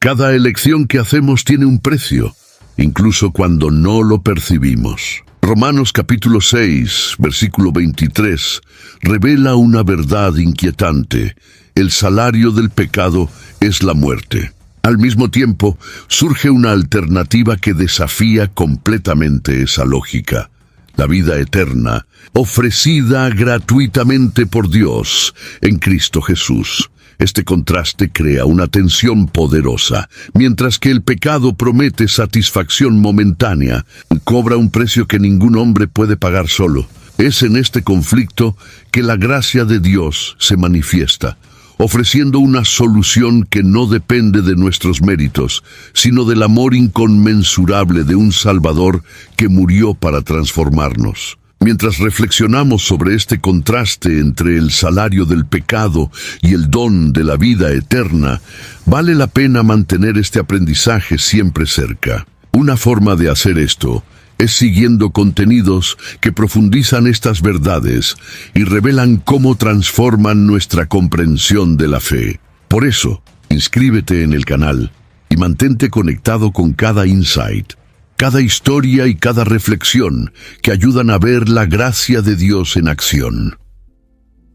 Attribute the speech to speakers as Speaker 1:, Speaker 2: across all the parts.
Speaker 1: Cada elección que hacemos tiene un precio, incluso cuando no lo percibimos. Romanos capítulo 6, versículo 23, revela una verdad inquietante. El salario del pecado es la muerte. Al mismo tiempo, surge una alternativa que desafía completamente esa lógica. La vida eterna, ofrecida gratuitamente por Dios en Cristo Jesús. Este contraste crea una tensión poderosa. Mientras que el pecado promete satisfacción momentánea, cobra un precio que ningún hombre puede pagar solo. Es en este conflicto que la gracia de Dios se manifiesta, ofreciendo una solución que no depende de nuestros méritos, sino del amor inconmensurable de un Salvador que murió para transformarnos. Mientras reflexionamos sobre este contraste entre el salario del pecado y el don de la vida eterna, vale la pena mantener este aprendizaje siempre cerca. Una forma de hacer esto es siguiendo contenidos que profundizan estas verdades y revelan cómo transforman nuestra comprensión de la fe. Por eso, inscríbete en el canal y mantente conectado con cada insight, cada historia y cada reflexión que ayudan a ver la gracia de Dios en acción.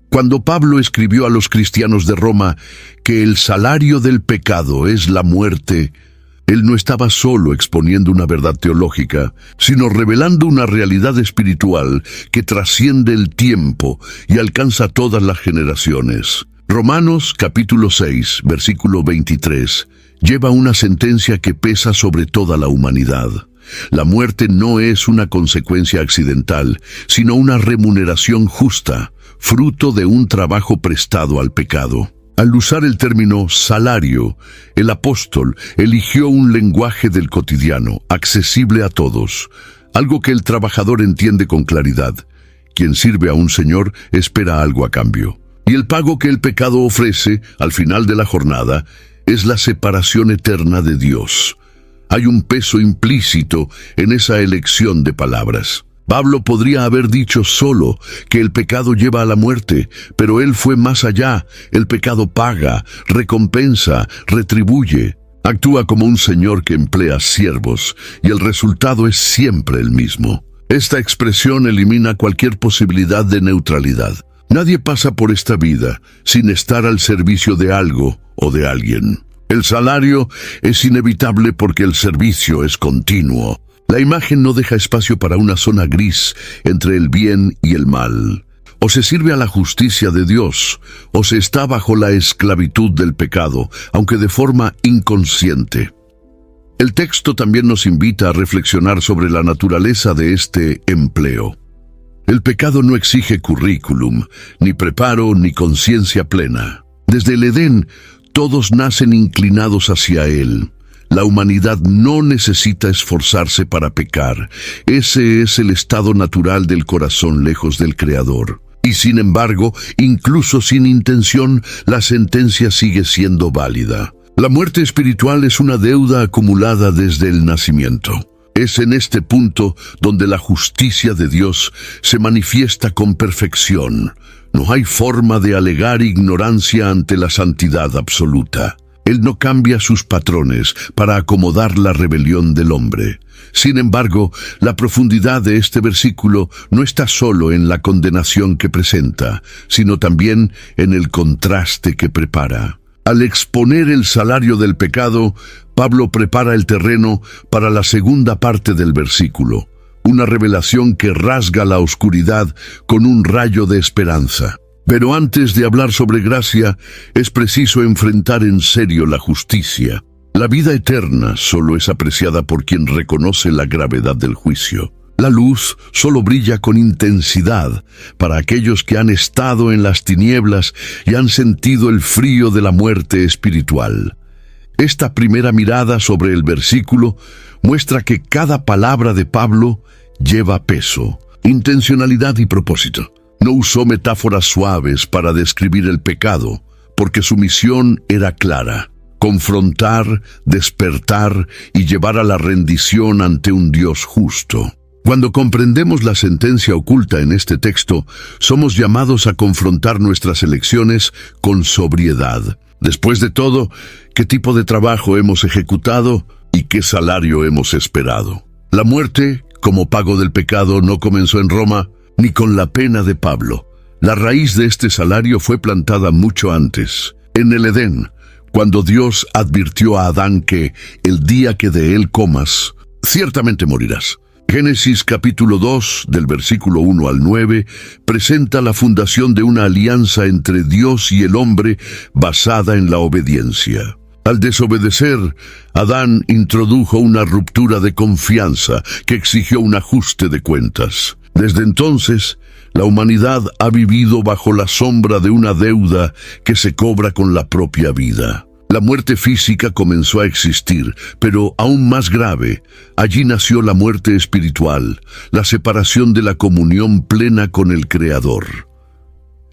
Speaker 1: Cuando Pablo escribió a los cristianos de Roma que el salario del pecado es la muerte, él no estaba solo exponiendo una verdad teológica, sino revelando una realidad espiritual que trasciende el tiempo y alcanza todas las generaciones. Romanos capítulo 6, versículo 23, lleva una sentencia que pesa sobre toda la humanidad. La muerte no es una consecuencia accidental, sino una remuneración justa, fruto de un trabajo prestado al pecado. Al usar el término salario, el apóstol eligió un lenguaje del cotidiano, accesible a todos, algo que el trabajador entiende con claridad. Quien sirve a un señor espera algo a cambio. Y el pago que el pecado ofrece, al final de la jornada, es la separación eterna de Dios. Hay un peso implícito en esa elección de palabras. Pablo podría haber dicho solo que el pecado lleva a la muerte, pero él fue más allá. El pecado paga, recompensa, retribuye. Actúa como un señor que emplea siervos, y el resultado es siempre el mismo. Esta expresión elimina cualquier posibilidad de neutralidad. Nadie pasa por esta vida sin estar al servicio de algo o de alguien. El salario es inevitable porque el servicio es continuo. La imagen no deja espacio para una zona gris entre el bien y el mal. O se sirve a la justicia de Dios, o se está bajo la esclavitud del pecado, aunque de forma inconsciente. El texto también nos invita a reflexionar sobre la naturaleza de este empleo. El pecado no exige currículum, ni preparo, ni conciencia plena. Desde el Edén, todos nacen inclinados hacia él. La humanidad no necesita esforzarse para pecar. Ese es el estado natural del corazón lejos del Creador. Y sin embargo, incluso sin intención, la sentencia sigue siendo válida. La muerte espiritual es una deuda acumulada desde el nacimiento. Es en este punto donde la justicia de Dios se manifiesta con perfección. No hay forma de alegar ignorancia ante la santidad absoluta. Él no cambia sus patrones para acomodar la rebelión del hombre. Sin embargo, la profundidad de este versículo no está solo en la condenación que presenta, sino también en el contraste que prepara. Al exponer el salario del pecado, Pablo prepara el terreno para la segunda parte del versículo, una revelación que rasga la oscuridad con un rayo de esperanza. Pero antes de hablar sobre gracia, es preciso enfrentar en serio la justicia. La vida eterna solo es apreciada por quien reconoce la gravedad del juicio. La luz solo brilla con intensidad para aquellos que han estado en las tinieblas y han sentido el frío de la muerte espiritual. Esta primera mirada sobre el versículo muestra que cada palabra de Pablo lleva peso, intencionalidad y propósito. No usó metáforas suaves para describir el pecado, porque su misión era clara: confrontar, despertar y llevar a la rendición ante un Dios justo. Cuando comprendemos la sentencia oculta en este texto, somos llamados a confrontar nuestras elecciones con sobriedad. Después de todo, ¿qué tipo de trabajo hemos ejecutado y qué salario hemos esperado? La muerte, como pago del pecado, no comenzó en Roma, ni con la pena de Pablo. La raíz de este salario fue plantada mucho antes, en el Edén, cuando Dios advirtió a Adán que el día que de él comas, ciertamente morirás. Génesis capítulo 2, del versículo 1 al 9, presenta la fundación de una alianza entre Dios y el hombre basada en la obediencia. Al desobedecer, Adán introdujo una ruptura de confianza que exigió un ajuste de cuentas. Desde entonces, la humanidad ha vivido bajo la sombra de una deuda que se cobra con la propia vida. La muerte física comenzó a existir, pero aún más grave, allí nació la muerte espiritual, la separación de la comunión plena con el Creador.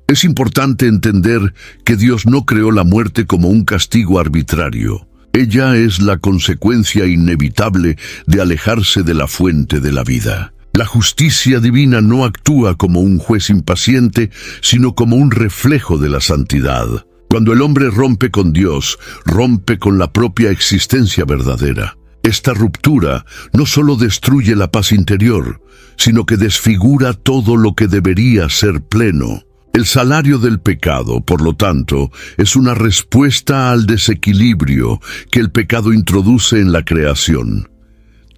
Speaker 1: Es importante entender que Dios no creó la muerte como un castigo arbitrario. Ella es la consecuencia inevitable de alejarse de la fuente de la vida. La justicia divina no actúa como un juez impaciente, sino como un reflejo de la santidad. Cuando el hombre rompe con Dios, rompe con la propia existencia verdadera. Esta ruptura no solo destruye la paz interior, sino que desfigura todo lo que debería ser pleno. El salario del pecado, por lo tanto, es una respuesta al desequilibrio que el pecado introduce en la creación.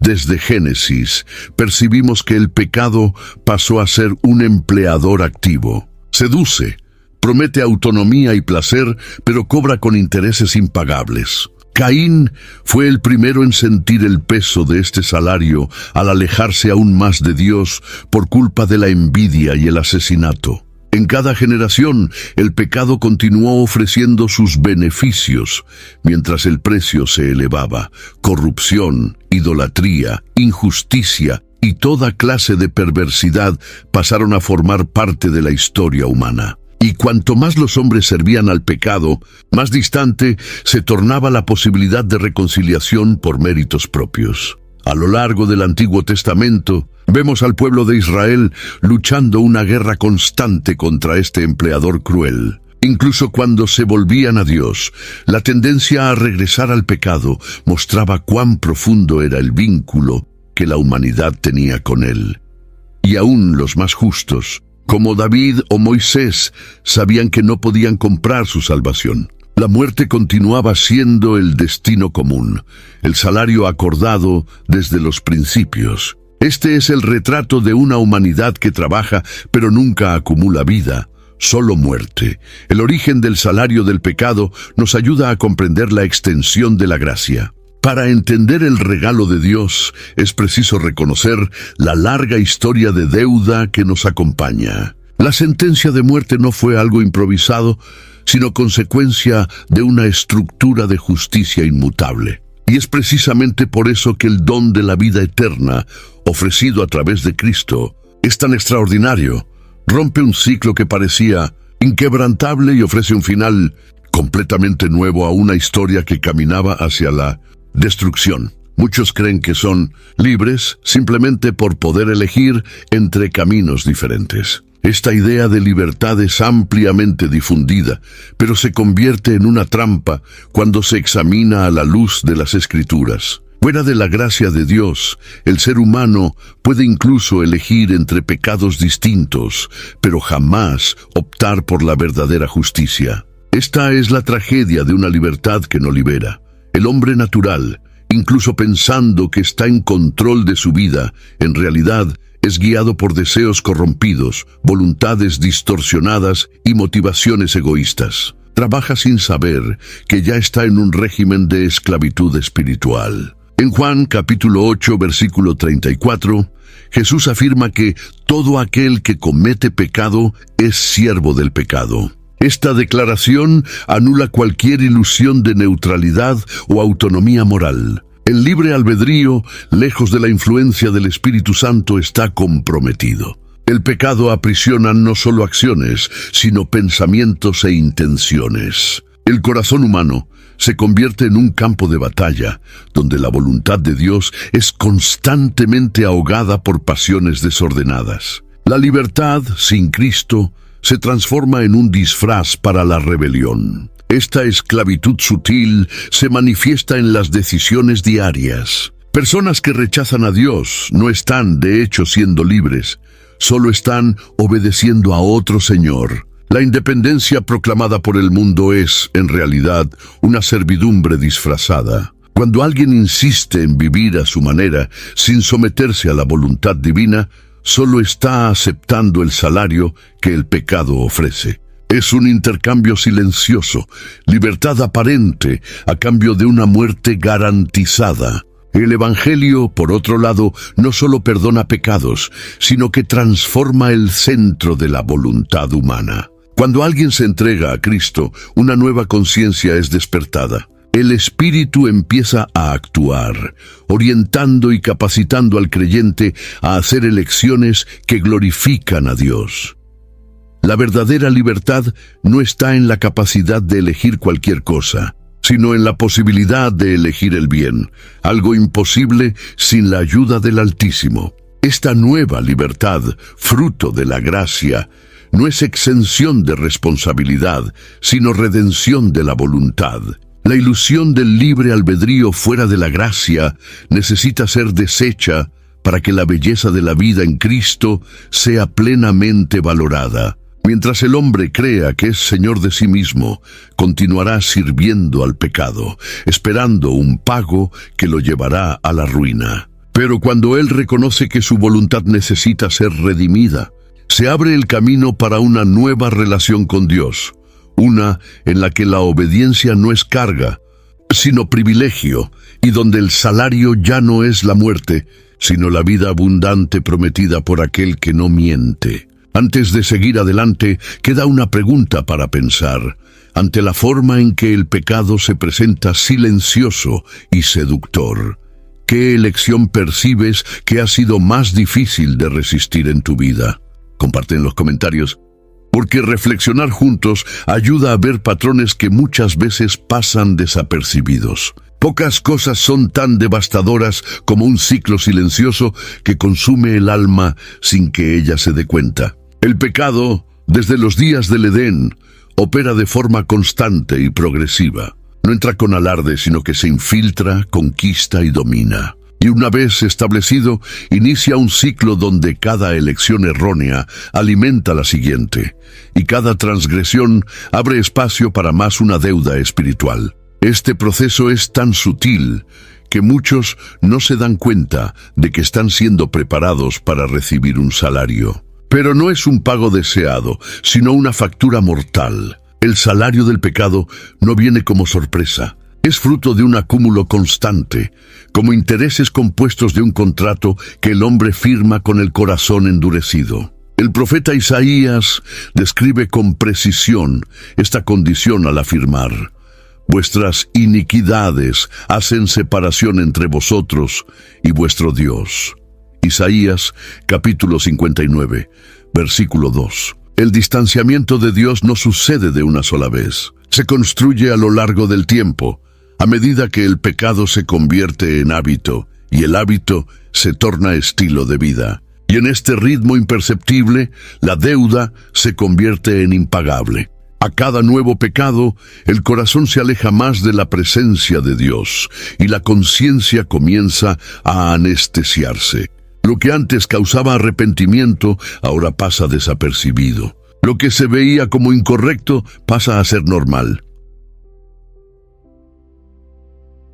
Speaker 1: Desde Génesis, percibimos que el pecado pasó a ser un empleador activo. Seduce, promete autonomía y placer, pero cobra con intereses impagables. Caín fue el primero en sentir el peso de este salario al alejarse aún más de Dios por culpa de la envidia y el asesinato. En cada generación, el pecado continuó ofreciendo sus beneficios, mientras el precio se elevaba. Corrupción, idolatría, injusticia y toda clase de perversidad pasaron a formar parte de la historia humana. Y cuanto más los hombres servían al pecado, más distante se tornaba la posibilidad de reconciliación por méritos propios. A lo largo del Antiguo Testamento, vemos al pueblo de Israel luchando una guerra constante contra este empleador cruel. Incluso cuando se volvían a Dios, la tendencia a regresar al pecado mostraba cuán profundo era el vínculo que la humanidad tenía con él. Y aún los más justos, como David o Moisés, sabían que no podían comprar su salvación. La muerte continuaba siendo el destino común, el salario acordado desde los principios. Este es el retrato de una humanidad que trabaja pero nunca acumula vida, solo muerte. El origen del salario del pecado nos ayuda a comprender la extensión de la gracia. Para entender el regalo de Dios, es preciso reconocer la larga historia de deuda que nos acompaña. La sentencia de muerte no fue algo improvisado, sino consecuencia de una estructura de justicia inmutable. Y es precisamente por eso que el don de la vida eterna, ofrecido a través de Cristo, es tan extraordinario. Rompe un ciclo que parecía inquebrantable y ofrece un final completamente nuevo a una historia que caminaba hacia la destrucción. Muchos creen que son libres simplemente por poder elegir entre caminos diferentes. Esta idea de libertad es ampliamente difundida, pero se convierte en una trampa cuando se examina a la luz de las Escrituras. Fuera de la gracia de Dios, el ser humano puede incluso elegir entre pecados distintos, pero jamás optar por la verdadera justicia. Esta es la tragedia de una libertad que no libera. El hombre natural, incluso pensando que está en control de su vida, en realidad es guiado por deseos corrompidos, voluntades distorsionadas y motivaciones egoístas. Trabaja sin saber que ya está en un régimen de esclavitud espiritual. En Juan capítulo 8, versículo 34, Jesús afirma que todo aquel que comete pecado es siervo del pecado. Esta declaración anula cualquier ilusión de neutralidad o autonomía moral. El libre albedrío, lejos de la influencia del Espíritu Santo, está comprometido. El pecado aprisiona no solo acciones, sino pensamientos e intenciones. El corazón humano se convierte en un campo de batalla, donde la voluntad de Dios es constantemente ahogada por pasiones desordenadas. La libertad, sin Cristo, se transforma en un disfraz para la rebelión. Esta esclavitud sutil se manifiesta en las decisiones diarias. Personas que rechazan a Dios no están, de hecho, siendo libres, solo están obedeciendo a otro señor. La independencia proclamada por el mundo es, en realidad, una servidumbre disfrazada. Cuando alguien insiste en vivir a su manera, sin someterse a la voluntad divina, solo está aceptando el salario que el pecado ofrece. Es un intercambio silencioso, libertad aparente a cambio de una muerte garantizada. El Evangelio, por otro lado, no solo perdona pecados, sino que transforma el centro de la voluntad humana. Cuando alguien se entrega a Cristo, una nueva conciencia es despertada. El Espíritu empieza a actuar, orientando y capacitando al creyente a hacer elecciones que glorifican a Dios. La verdadera libertad no está en la capacidad de elegir cualquier cosa, sino en la posibilidad de elegir el bien, algo imposible sin la ayuda del Altísimo. Esta nueva libertad, fruto de la gracia, no es exención de responsabilidad, sino redención de la voluntad. La ilusión del libre albedrío fuera de la gracia necesita ser deshecha para que la belleza de la vida en Cristo sea plenamente valorada. Mientras el hombre crea que es señor de sí mismo, continuará sirviendo al pecado, esperando un pago que lo llevará a la ruina. Pero cuando él reconoce que su voluntad necesita ser redimida, se abre el camino para una nueva relación con Dios, una en la que la obediencia no es carga, sino privilegio, y donde el salario ya no es la muerte, sino la vida abundante prometida por aquel que no miente. Antes de seguir adelante, queda una pregunta para pensar. Ante la forma en que el pecado se presenta silencioso y seductor, ¿qué elección percibes que ha sido más difícil de resistir en tu vida? Comparte en los comentarios, porque reflexionar juntos ayuda a ver patrones que muchas veces pasan desapercibidos. Pocas cosas son tan devastadoras como un ciclo silencioso que consume el alma sin que ella se dé cuenta. El pecado, desde los días del Edén, opera de forma constante y progresiva. No entra con alarde, sino que se infiltra, conquista y domina. Y una vez establecido, inicia un ciclo donde cada elección errónea alimenta la siguiente, y cada transgresión abre espacio para más una deuda espiritual. Este proceso es tan sutil que muchos no se dan cuenta de que están siendo preparados para recibir un salario. Pero no es un pago deseado, sino una factura mortal. El salario del pecado no viene como sorpresa. Es fruto de un acúmulo constante, como intereses compuestos de un contrato que el hombre firma con el corazón endurecido. El profeta Isaías describe con precisión esta condición al afirmar: vuestras iniquidades hacen separación entre vosotros y vuestro Dios. Isaías, capítulo 59, versículo 2. El distanciamiento de Dios no sucede de una sola vez. Se construye a lo largo del tiempo, a medida que el pecado se convierte en hábito y el hábito se torna estilo de vida. Y en este ritmo imperceptible, la deuda se convierte en impagable. A cada nuevo pecado, el corazón se aleja más de la presencia de Dios y la conciencia comienza a anestesiarse. Lo que antes causaba arrepentimiento, ahora pasa desapercibido. Lo que se veía como incorrecto pasa a ser normal.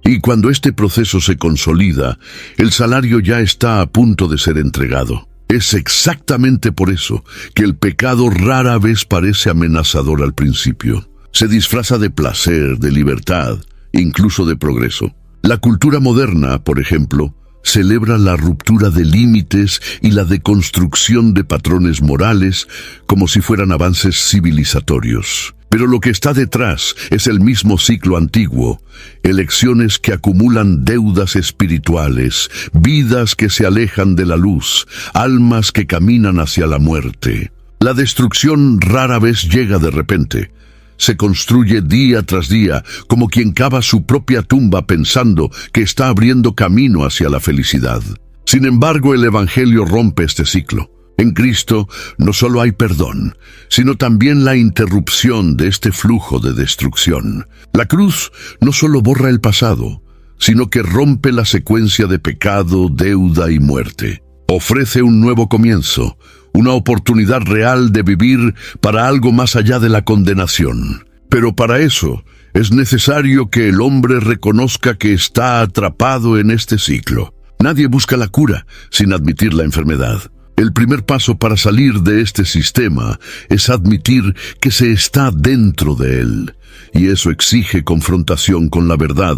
Speaker 1: Y cuando este proceso se consolida, el salario ya está a punto de ser entregado. Es exactamente por eso que el pecado rara vez parece amenazador al principio. Se disfraza de placer, de libertad, incluso de progreso. La cultura moderna, por ejemplo, celebra la ruptura de límites y la deconstrucción de patrones morales como si fueran avances civilizatorios. Pero lo que está detrás es el mismo ciclo antiguo, elecciones que acumulan deudas espirituales, vidas que se alejan de la luz, almas que caminan hacia la muerte. La destrucción rara vez llega de repente. Se construye día tras día, como quien cava su propia tumba pensando que está abriendo camino hacia la felicidad. Sin embargo, el Evangelio rompe este ciclo. En Cristo no solo hay perdón, sino también la interrupción de este flujo de destrucción. La cruz no solo borra el pasado, sino que rompe la secuencia de pecado, deuda y muerte. Ofrece un nuevo comienzo, una oportunidad real de vivir para algo más allá de la condenación. Pero para eso es necesario que el hombre reconozca que está atrapado en este ciclo. Nadie busca la cura sin admitir la enfermedad. El primer paso para salir de este sistema es admitir que se está dentro de él, y eso exige confrontación con la verdad,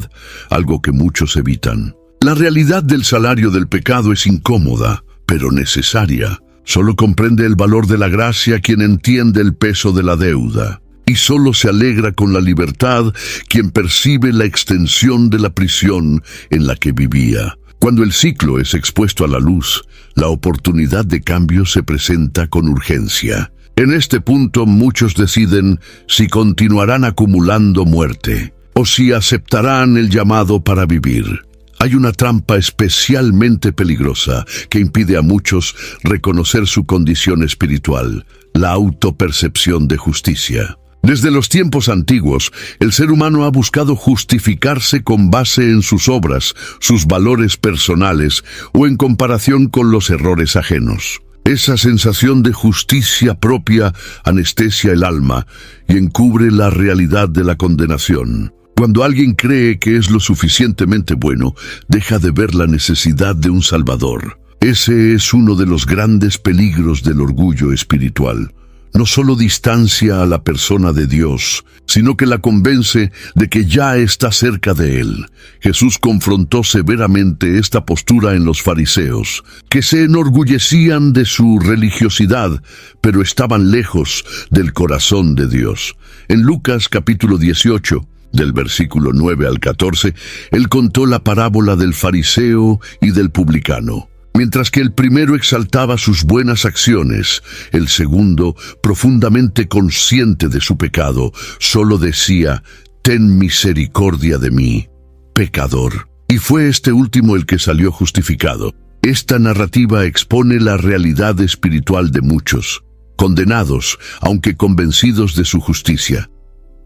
Speaker 1: algo que muchos evitan. La realidad del salario del pecado es incómoda, pero necesaria. Solo comprende el valor de la gracia quien entiende el peso de la deuda, y solo se alegra con la libertad quien percibe la extensión de la prisión en la que vivía. Cuando el ciclo es expuesto a la luz, la oportunidad de cambio se presenta con urgencia. En este punto muchos deciden si continuarán acumulando muerte o si aceptarán el llamado para vivir. Hay una trampa especialmente peligrosa que impide a muchos reconocer su condición espiritual, la autopercepción de justicia. Desde los tiempos antiguos, el ser humano ha buscado justificarse con base en sus obras, sus valores personales o en comparación con los errores ajenos. Esa sensación de justicia propia anestesia el alma y encubre la realidad de la condenación. Cuando alguien cree que es lo suficientemente bueno, deja de ver la necesidad de un Salvador. Ese es uno de los grandes peligros del orgullo espiritual. No solo distancia a la persona de Dios, sino que la convence de que ya está cerca de Él. Jesús confrontó severamente esta postura en los fariseos, que se enorgullecían de su religiosidad, pero estaban lejos del corazón de Dios. En Lucas capítulo 18, del versículo 9 al 14, Él contó la parábola del fariseo y del publicano. Mientras que el primero exaltaba sus buenas acciones, el segundo, profundamente consciente de su pecado, solo decía: «Ten misericordia de mí, pecador». Y fue este último el que salió justificado. Esta narrativa expone la realidad espiritual de muchos, condenados, aunque convencidos de su justicia.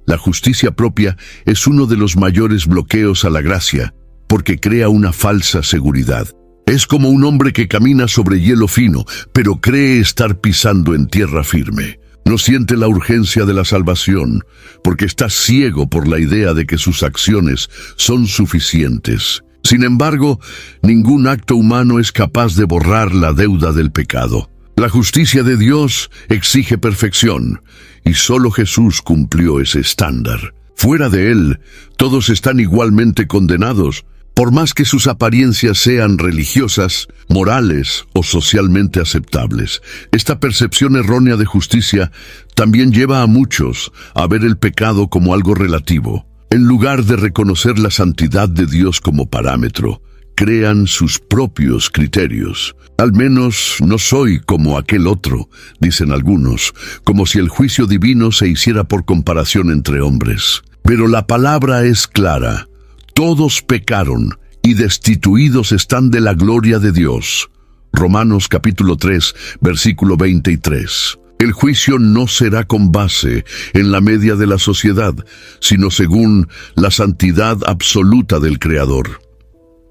Speaker 1: La justicia propia es uno de los mayores bloqueos a la gracia, porque crea una falsa seguridad. Es como un hombre que camina sobre hielo fino, pero cree estar pisando en tierra firme. No siente la urgencia de la salvación, porque está ciego por la idea de que sus acciones son suficientes. Sin embargo, ningún acto humano es capaz de borrar la deuda del pecado. La justicia de Dios exige perfección, y solo Jesús cumplió ese estándar. Fuera de Él, todos están igualmente condenados, por más que sus apariencias sean religiosas, morales o socialmente aceptables. Esta percepción errónea de justicia también lleva a muchos a ver el pecado como algo relativo. En lugar de reconocer la santidad de Dios como parámetro, crean sus propios criterios. Al menos no soy como aquel otro, dicen algunos, como si el juicio divino se hiciera por comparación entre hombres. Pero la palabra es clara. Todos pecaron y destituidos están de la gloria de Dios. Romanos capítulo 3, versículo 23. El juicio no será con base en la media de la sociedad, sino según la santidad absoluta del Creador.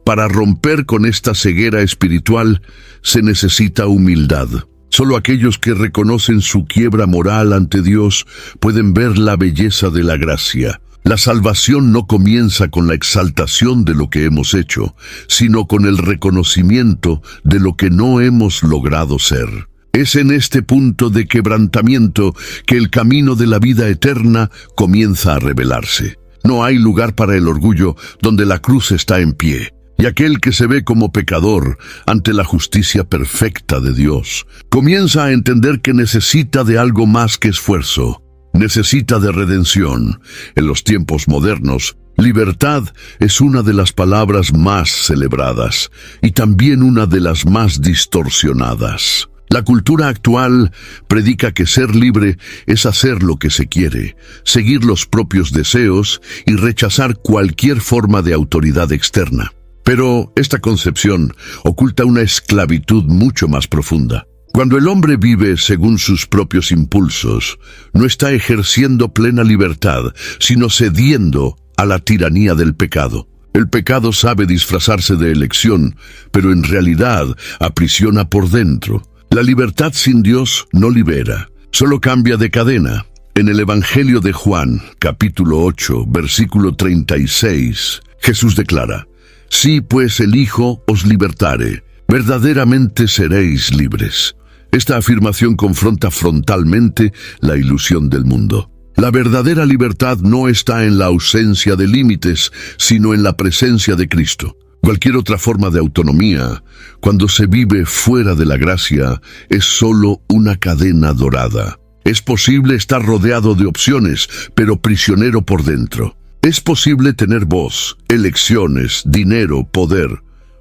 Speaker 1: Para romper con esta ceguera espiritual se necesita humildad. Solo aquellos que reconocen su quiebra moral ante Dios pueden ver la belleza de la gracia. La salvación no comienza con la exaltación de lo que hemos hecho, sino con el reconocimiento de lo que no hemos logrado ser. Es en este punto de quebrantamiento que el camino de la vida eterna comienza a revelarse. No hay lugar para el orgullo donde la cruz está en pie. Y aquel que se ve como pecador ante la justicia perfecta de Dios, comienza a entender que necesita de algo más que esfuerzo. Necesita de redención. En los tiempos modernos, libertad es una de las palabras más celebradas y también una de las más distorsionadas. La cultura actual predica que ser libre es hacer lo que se quiere, seguir los propios deseos y rechazar cualquier forma de autoridad externa. Pero esta concepción oculta una esclavitud mucho más profunda. Cuando el hombre vive según sus propios impulsos, no está ejerciendo plena libertad, sino cediendo a la tiranía del pecado. El pecado sabe disfrazarse de elección, pero en realidad aprisiona por dentro. La libertad sin Dios no libera, solo cambia de cadena. En el Evangelio de Juan, capítulo 8, versículo 36, Jesús declara: «Si pues el Hijo os libertare, verdaderamente seréis libres». Esta afirmación confronta frontalmente la ilusión del mundo. La verdadera libertad no está en la ausencia de límites, sino en la presencia de Cristo. Cualquier otra forma de autonomía, cuando se vive fuera de la gracia, es solo una cadena dorada. Es posible estar rodeado de opciones, pero prisionero por dentro. Es posible tener voz, elecciones, dinero, poder,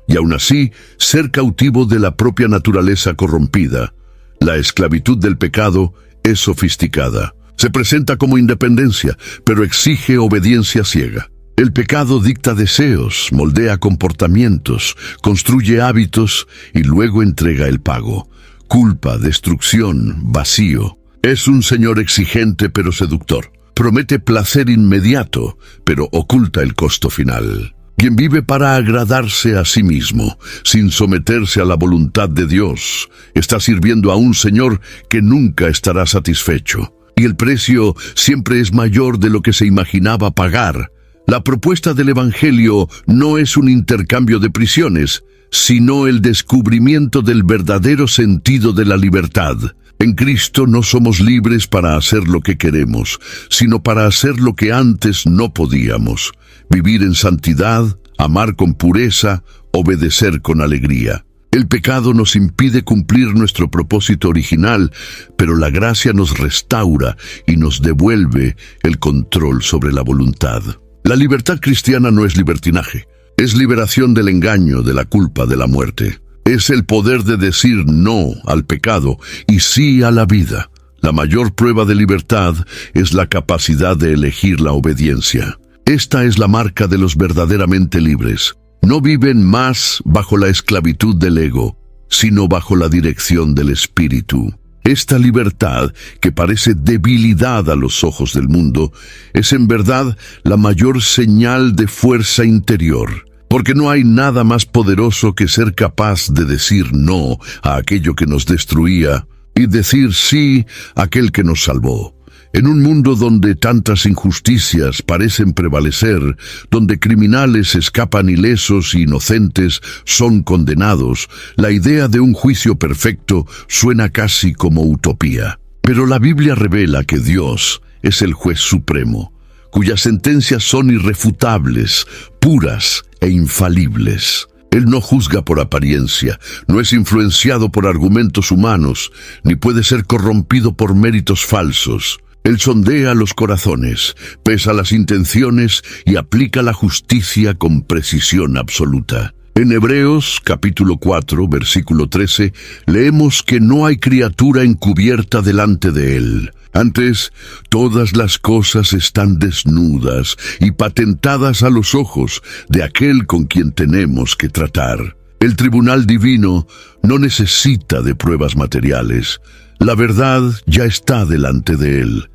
Speaker 1: y aún así ser cautivo de la propia naturaleza corrompida. La esclavitud del pecado es sofisticada. Se presenta como independencia, pero exige obediencia ciega. El pecado dicta deseos, moldea comportamientos, construye hábitos y luego entrega el pago. Culpa, destrucción, vacío. Es un señor exigente pero seductor. Promete placer inmediato, pero oculta el costo final. Quien vive para agradarse a sí mismo, sin someterse a la voluntad de Dios, está sirviendo a un Señor que nunca estará satisfecho. Y el precio siempre es mayor de lo que se imaginaba pagar. La propuesta del Evangelio no es un intercambio de prisiones, sino el descubrimiento del verdadero sentido de la libertad. En Cristo no somos libres para hacer lo que queremos, sino para hacer lo que antes no podíamos. Vivir en santidad, amar con pureza, obedecer con alegría. El pecado nos impide cumplir nuestro propósito original, pero la gracia nos restaura y nos devuelve el control sobre la voluntad. La libertad cristiana no es libertinaje, es liberación del engaño, de la culpa, de la muerte. Es el poder de decir no al pecado y sí a la vida. La mayor prueba de libertad es la capacidad de elegir la obediencia. Esta es la marca de los verdaderamente libres. No viven más bajo la esclavitud del ego, sino bajo la dirección del Espíritu. Esta libertad, que parece debilidad a los ojos del mundo, es en verdad la mayor señal de fuerza interior. Porque no hay nada más poderoso que ser capaz de decir no a aquello que nos destruía y decir sí a aquel que nos salvó. En un mundo donde tantas injusticias parecen prevalecer, donde criminales escapan ilesos y inocentes son condenados, la idea de un juicio perfecto suena casi como utopía. Pero la Biblia revela que Dios es el juez supremo, cuyas sentencias son irrefutables, puras e infalibles. Él no juzga por apariencia, no es influenciado por argumentos humanos, ni puede ser corrompido por méritos falsos. Él sondea los corazones, pesa las intenciones y aplica la justicia con precisión absoluta. En Hebreos, capítulo 4, versículo 13, leemos que no hay criatura encubierta delante de Él. Antes, todas las cosas están desnudas y patentadas a los ojos de aquel con quien tenemos que tratar. El tribunal divino no necesita de pruebas materiales. La verdad ya está delante de Él.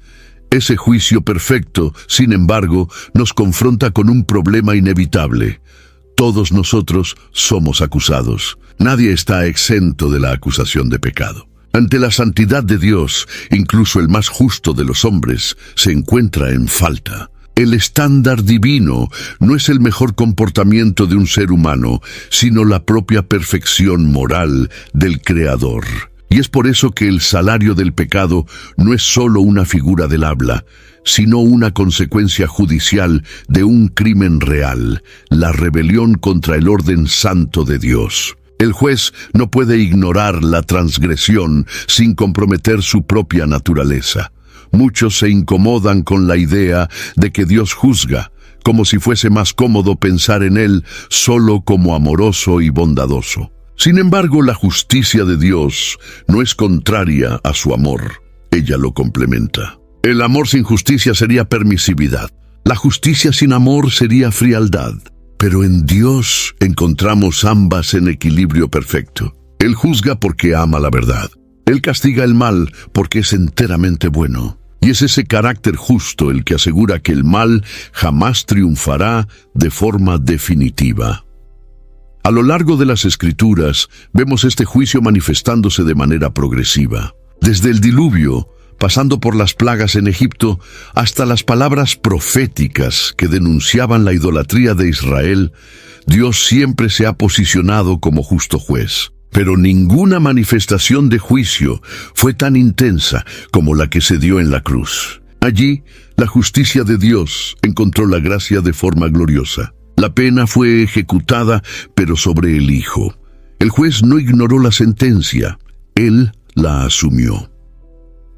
Speaker 1: Ese juicio perfecto, sin embargo, nos confronta con un problema inevitable. Todos nosotros somos acusados. Nadie está exento de la acusación de pecado. Ante la santidad de Dios, incluso el más justo de los hombres se encuentra en falta. El estándar divino no es el mejor comportamiento de un ser humano, sino la propia perfección moral del Creador. Y es por eso que el salario del pecado no es solo una figura del habla, sino una consecuencia judicial de un crimen real, la rebelión contra el orden santo de Dios. El juez no puede ignorar la transgresión sin comprometer su propia naturaleza. Muchos se incomodan con la idea de que Dios juzga, como si fuese más cómodo pensar en Él solo como amoroso y bondadoso. Sin embargo, la justicia de Dios no es contraria a su amor. Ella lo complementa. El amor sin justicia sería permisividad. La justicia sin amor sería frialdad. Pero en Dios encontramos ambas en equilibrio perfecto. Él juzga porque ama la verdad. Él castiga el mal porque es enteramente bueno. Y es ese carácter justo el que asegura que el mal jamás triunfará de forma definitiva. A lo largo de las Escrituras vemos este juicio manifestándose de manera progresiva. Desde el diluvio, pasando por las plagas en Egipto, hasta las palabras proféticas que denunciaban la idolatría de Israel, Dios siempre se ha posicionado como justo juez. Pero ninguna manifestación de juicio fue tan intensa como la que se dio en la cruz. Allí, la justicia de Dios encontró la gracia de forma gloriosa. La pena fue ejecutada, pero sobre el Hijo. El juez no ignoró la sentencia, él la asumió.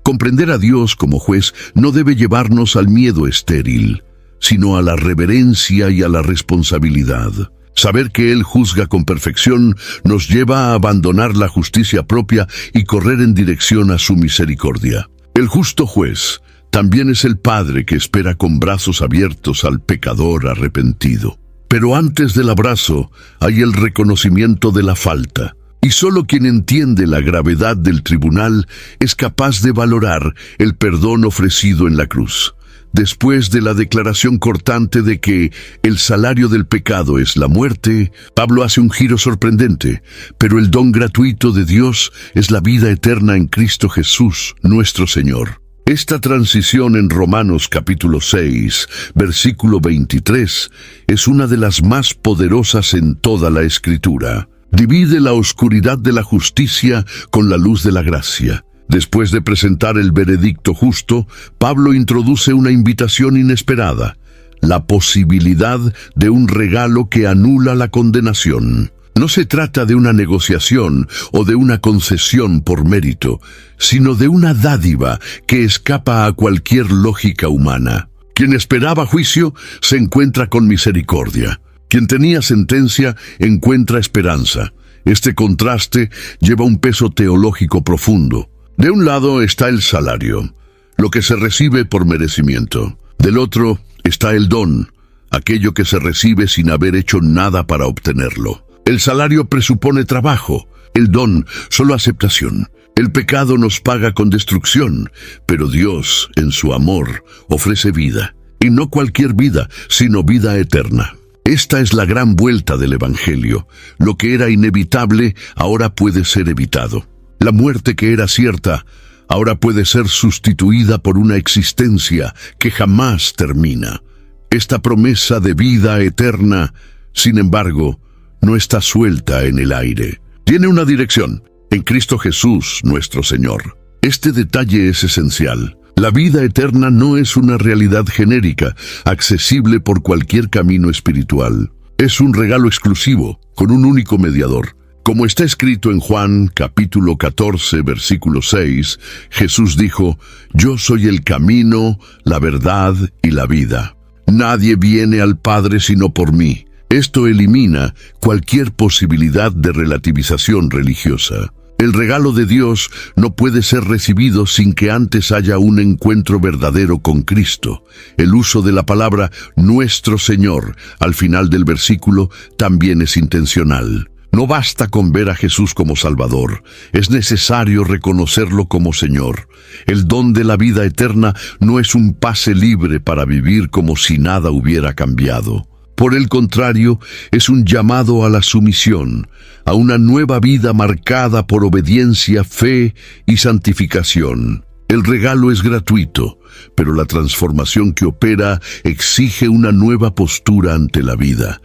Speaker 1: Comprender a Dios como juez no debe llevarnos al miedo estéril, sino a la reverencia y a la responsabilidad. Saber que Él juzga con perfección nos lleva a abandonar la justicia propia y correr en dirección a su misericordia. El justo juez también es el Padre que espera con brazos abiertos al pecador arrepentido. Pero antes del abrazo hay el reconocimiento de la falta. Y solo quien entiende la gravedad del tribunal es capaz de valorar el perdón ofrecido en la cruz. Después de la declaración cortante de que el salario del pecado es la muerte, Pablo hace un giro sorprendente, pero el don gratuito de Dios es la vida eterna en Cristo Jesús, nuestro Señor. Esta transición en Romanos capítulo 6, versículo 23, es una de las más poderosas en toda la Escritura. Divide la oscuridad de la justicia con la luz de la gracia. Después de presentar el veredicto justo, Pablo introduce una invitación inesperada, la posibilidad de un regalo que anula la condenación. No se trata de una negociación o de una concesión por mérito, sino de una dádiva que escapa a cualquier lógica humana. Quien esperaba juicio se encuentra con misericordia. Quien tenía sentencia encuentra esperanza. Este contraste lleva un peso teológico profundo. De un lado está el salario, lo que se recibe por merecimiento. Del otro está el don, aquello que se recibe sin haber hecho nada para obtenerlo. El salario presupone trabajo, el don solo aceptación. El pecado nos paga con destrucción, pero Dios, en su amor, ofrece vida. Y no cualquier vida, sino vida eterna. Esta es la gran vuelta del Evangelio. Lo que era inevitable ahora puede ser evitado. La muerte que era cierta ahora puede ser sustituida por una existencia que jamás termina. Esta promesa de vida eterna, sin embargo, no está suelta en el aire. Tiene una dirección, en Cristo Jesús, nuestro Señor. Este detalle es esencial. La vida eterna no es una realidad genérica, accesible por cualquier camino espiritual. Es un regalo exclusivo, con un único mediador. Como está escrito en Juan capítulo 14, versículo 6, Jesús dijo: «Yo soy el camino, la verdad y la vida. Nadie viene al Padre sino por mí». Esto elimina cualquier posibilidad de relativización religiosa. El regalo de Dios no puede ser recibido sin que antes haya un encuentro verdadero con Cristo. El uso de la palabra «nuestro Señor» al final del versículo también es intencional. No basta con ver a Jesús como Salvador, es necesario reconocerlo como Señor. El don de la vida eterna no es un pase libre para vivir como si nada hubiera cambiado. Por el contrario, es un llamado a la sumisión, a una nueva vida marcada por obediencia, fe y santificación. El regalo es gratuito, pero la transformación que opera exige una nueva postura ante la vida.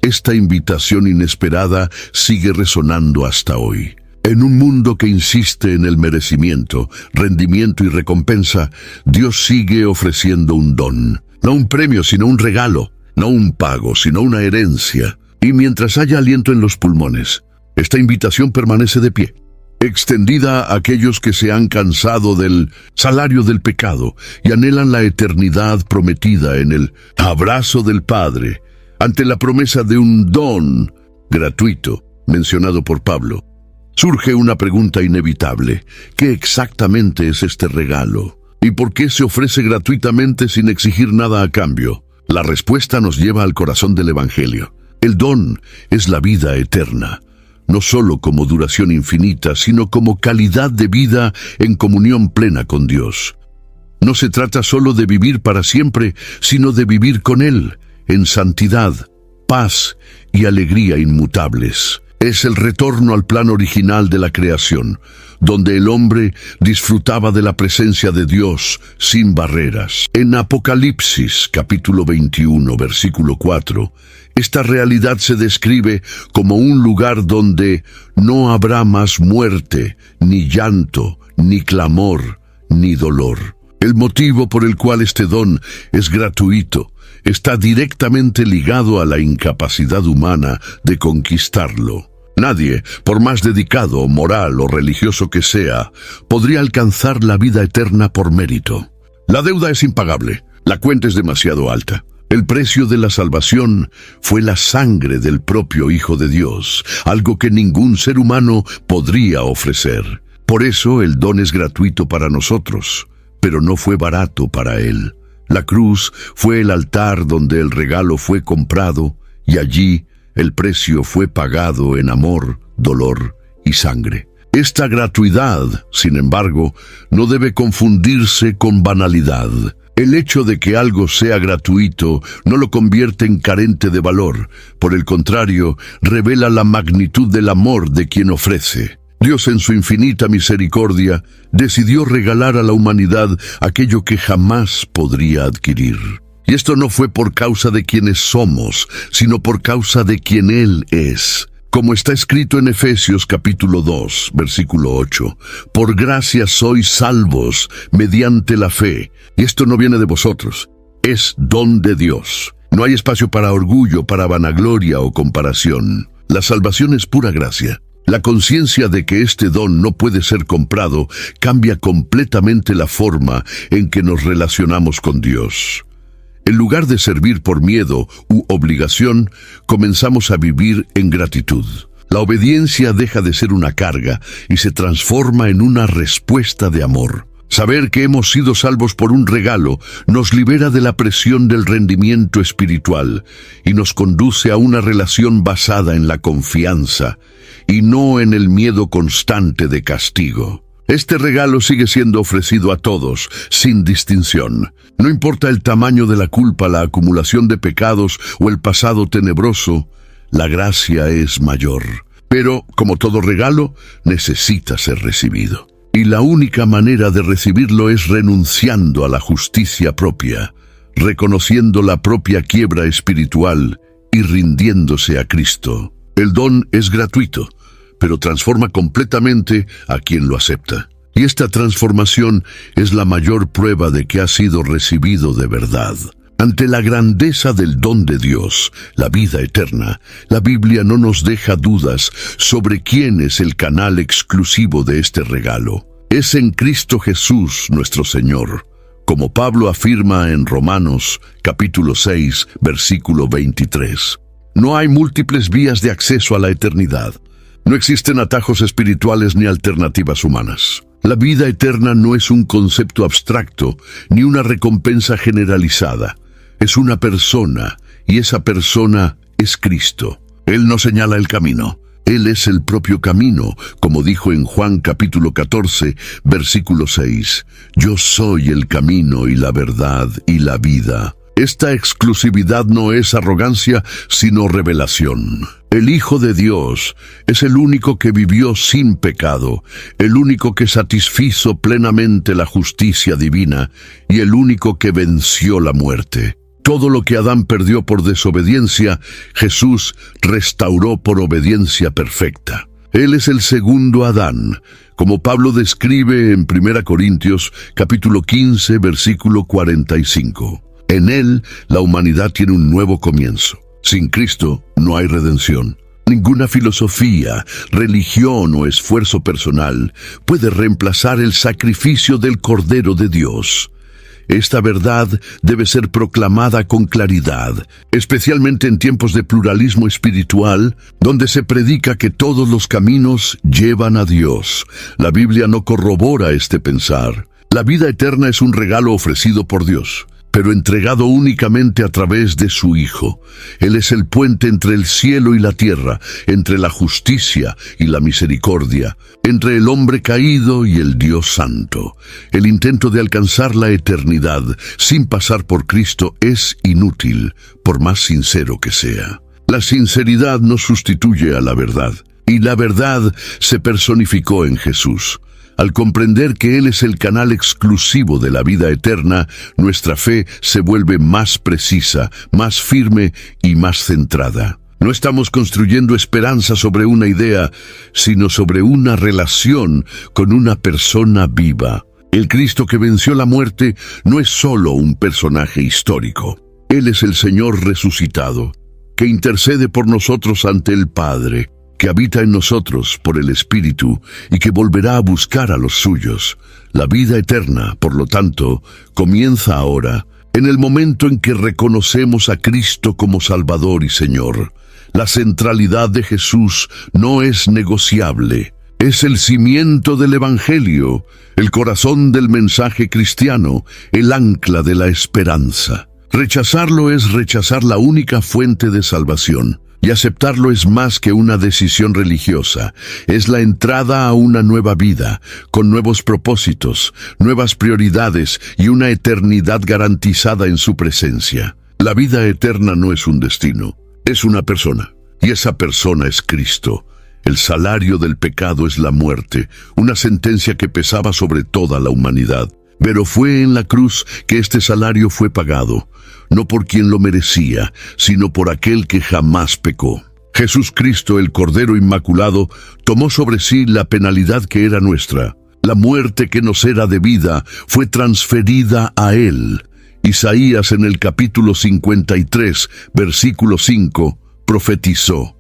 Speaker 1: Esta invitación inesperada sigue resonando hasta hoy. En un mundo que insiste en el merecimiento, rendimiento y recompensa, Dios sigue ofreciendo un don. No un premio, sino un regalo. No un pago, sino una herencia. Y mientras haya aliento en los pulmones, esta invitación permanece de pie, extendida a aquellos que se han cansado del salario del pecado y anhelan la eternidad prometida en el abrazo del Padre, ante la promesa de un don gratuito mencionado por Pablo. Surge una pregunta inevitable: ¿qué exactamente es este regalo? ¿Y por qué se ofrece gratuitamente sin exigir nada a cambio? La respuesta nos lleva al corazón del Evangelio. El don es la vida eterna. no solo como duración infinita, sino como calidad de vida en comunión plena con Dios. No se trata solo de vivir para siempre, sino de vivir con Él, en santidad, paz y alegría inmutables. Es el retorno al plan original de la creación, donde el hombre disfrutaba de la presencia de Dios sin barreras. En Apocalipsis, capítulo 21, versículo 4, esta realidad se describe como un lugar donde no habrá más muerte, ni llanto, ni clamor, ni dolor. El motivo por el cual este don es gratuito está directamente ligado a la incapacidad humana de conquistarlo. Nadie, por más dedicado, moral o religioso que sea, podría alcanzar la vida eterna por mérito. La deuda es impagable, la cuenta es demasiado alta. El precio de la salvación fue la sangre del propio Hijo de Dios, algo que ningún ser humano podría ofrecer. Por eso el don es gratuito para nosotros, pero no fue barato para Él. La cruz fue el altar donde el regalo fue comprado, y allí el precio fue pagado en amor, dolor y sangre. Esta gratuidad, sin embargo, no debe confundirse con banalidad. El hecho de que algo sea gratuito no lo convierte en carente de valor. Por el contrario, revela la magnitud del amor de quien ofrece. Dios, en su infinita misericordia, decidió regalar a la humanidad aquello que jamás podría adquirir. Y esto no fue por causa de quienes somos, sino por causa de quien Él es. Como está escrito en Efesios capítulo 2, versículo 8, por gracia sois salvos mediante la fe. Y esto no viene de vosotros, es don de Dios. No hay espacio para orgullo, para vanagloria o comparación. La salvación es pura gracia. La conciencia de que este don no puede ser comprado cambia completamente la forma en que nos relacionamos con Dios. En lugar de servir por miedo u obligación, comenzamos a vivir en gratitud. La obediencia deja de ser una carga y se transforma en una respuesta de amor. Saber que hemos sido salvos por un regalo nos libera de la presión del rendimiento espiritual y nos conduce a una relación basada en la confianza y no en el miedo constante de castigo. Este regalo sigue siendo ofrecido a todos, sin distinción. No importa el tamaño de la culpa, la acumulación de pecados o el pasado tenebroso, la gracia es mayor. Pero, como todo regalo, necesita ser recibido. Y la única manera de recibirlo es renunciando a la justicia propia, reconociendo la propia quiebra espiritual y rindiéndose a Cristo. El don es gratuito, pero transforma completamente a quien lo acepta. Y esta transformación es la mayor prueba de que ha sido recibido de verdad. Ante la grandeza del don de Dios, la vida eterna, la Biblia no nos deja dudas sobre quién es el canal exclusivo de este regalo. Es en Cristo Jesús, nuestro Señor, como Pablo afirma en Romanos, capítulo 6, versículo 23. No hay múltiples vías de acceso a la eternidad. No existen atajos espirituales ni alternativas humanas. La vida eterna no es un concepto abstracto ni una recompensa generalizada. Es una persona, y esa persona es Cristo. Él nos señala el camino. Él es el propio camino, como dijo en Juan capítulo 14, versículo 6. Yo soy el camino y la verdad y la vida. Esta exclusividad no es arrogancia, sino revelación. El Hijo de Dios es el único que vivió sin pecado, el único que satisfizo plenamente la justicia divina y el único que venció la muerte. Todo lo que Adán perdió por desobediencia, Jesús restauró por obediencia perfecta. Él es el segundo Adán, como Pablo describe en 1 Corintios capítulo 15, versículo 45. En Él, la humanidad tiene un nuevo comienzo. Sin Cristo no hay redención. Ninguna filosofía, religión o esfuerzo personal puede reemplazar el sacrificio del Cordero de Dios. Esta verdad debe ser proclamada con claridad, especialmente en tiempos de pluralismo espiritual, donde se predica que todos los caminos llevan a Dios. La Biblia no corrobora este pensar. La vida eterna es un regalo ofrecido por Dios. pero entregado únicamente a través de su Hijo. Él es el puente entre el cielo y la tierra, entre la justicia y la misericordia, entre el hombre caído y el Dios santo. El intento de alcanzar la eternidad sin pasar por Cristo es inútil, por más sincero que sea. La sinceridad no sustituye a la verdad, y la verdad se personificó en Jesús. Al comprender que Él es el canal exclusivo de la vida eterna, nuestra fe se vuelve más precisa, más firme y más centrada. No estamos construyendo esperanza sobre una idea, sino sobre una relación con una persona viva. El Cristo que venció la muerte no es solo un personaje histórico. Él es el Señor resucitado, que intercede por nosotros ante el Padre, que habita en nosotros por el Espíritu y que volverá a buscar a los suyos. La vida eterna, por lo tanto, comienza ahora, en el momento en que reconocemos a Cristo como Salvador y Señor. La centralidad de Jesús no es negociable. Es el cimiento del Evangelio, el corazón del mensaje cristiano, el ancla de la esperanza. Rechazarlo es rechazar la única fuente de salvación. Y aceptarlo es más que una decisión religiosa, es la entrada a una nueva vida, con nuevos propósitos, nuevas prioridades y una eternidad garantizada en su presencia. La vida eterna no es un destino, es una persona, y esa persona es Cristo. El salario del pecado es la muerte, una sentencia que pesaba sobre toda la humanidad. Pero fue en la cruz que este salario fue pagado, no por quien lo merecía, sino por aquel que jamás pecó. Jesús Cristo, el Cordero Inmaculado, tomó sobre sí la penalidad que era nuestra. La muerte que nos era debida fue transferida a Él. Isaías en el capítulo 53, versículo 5, profetizó: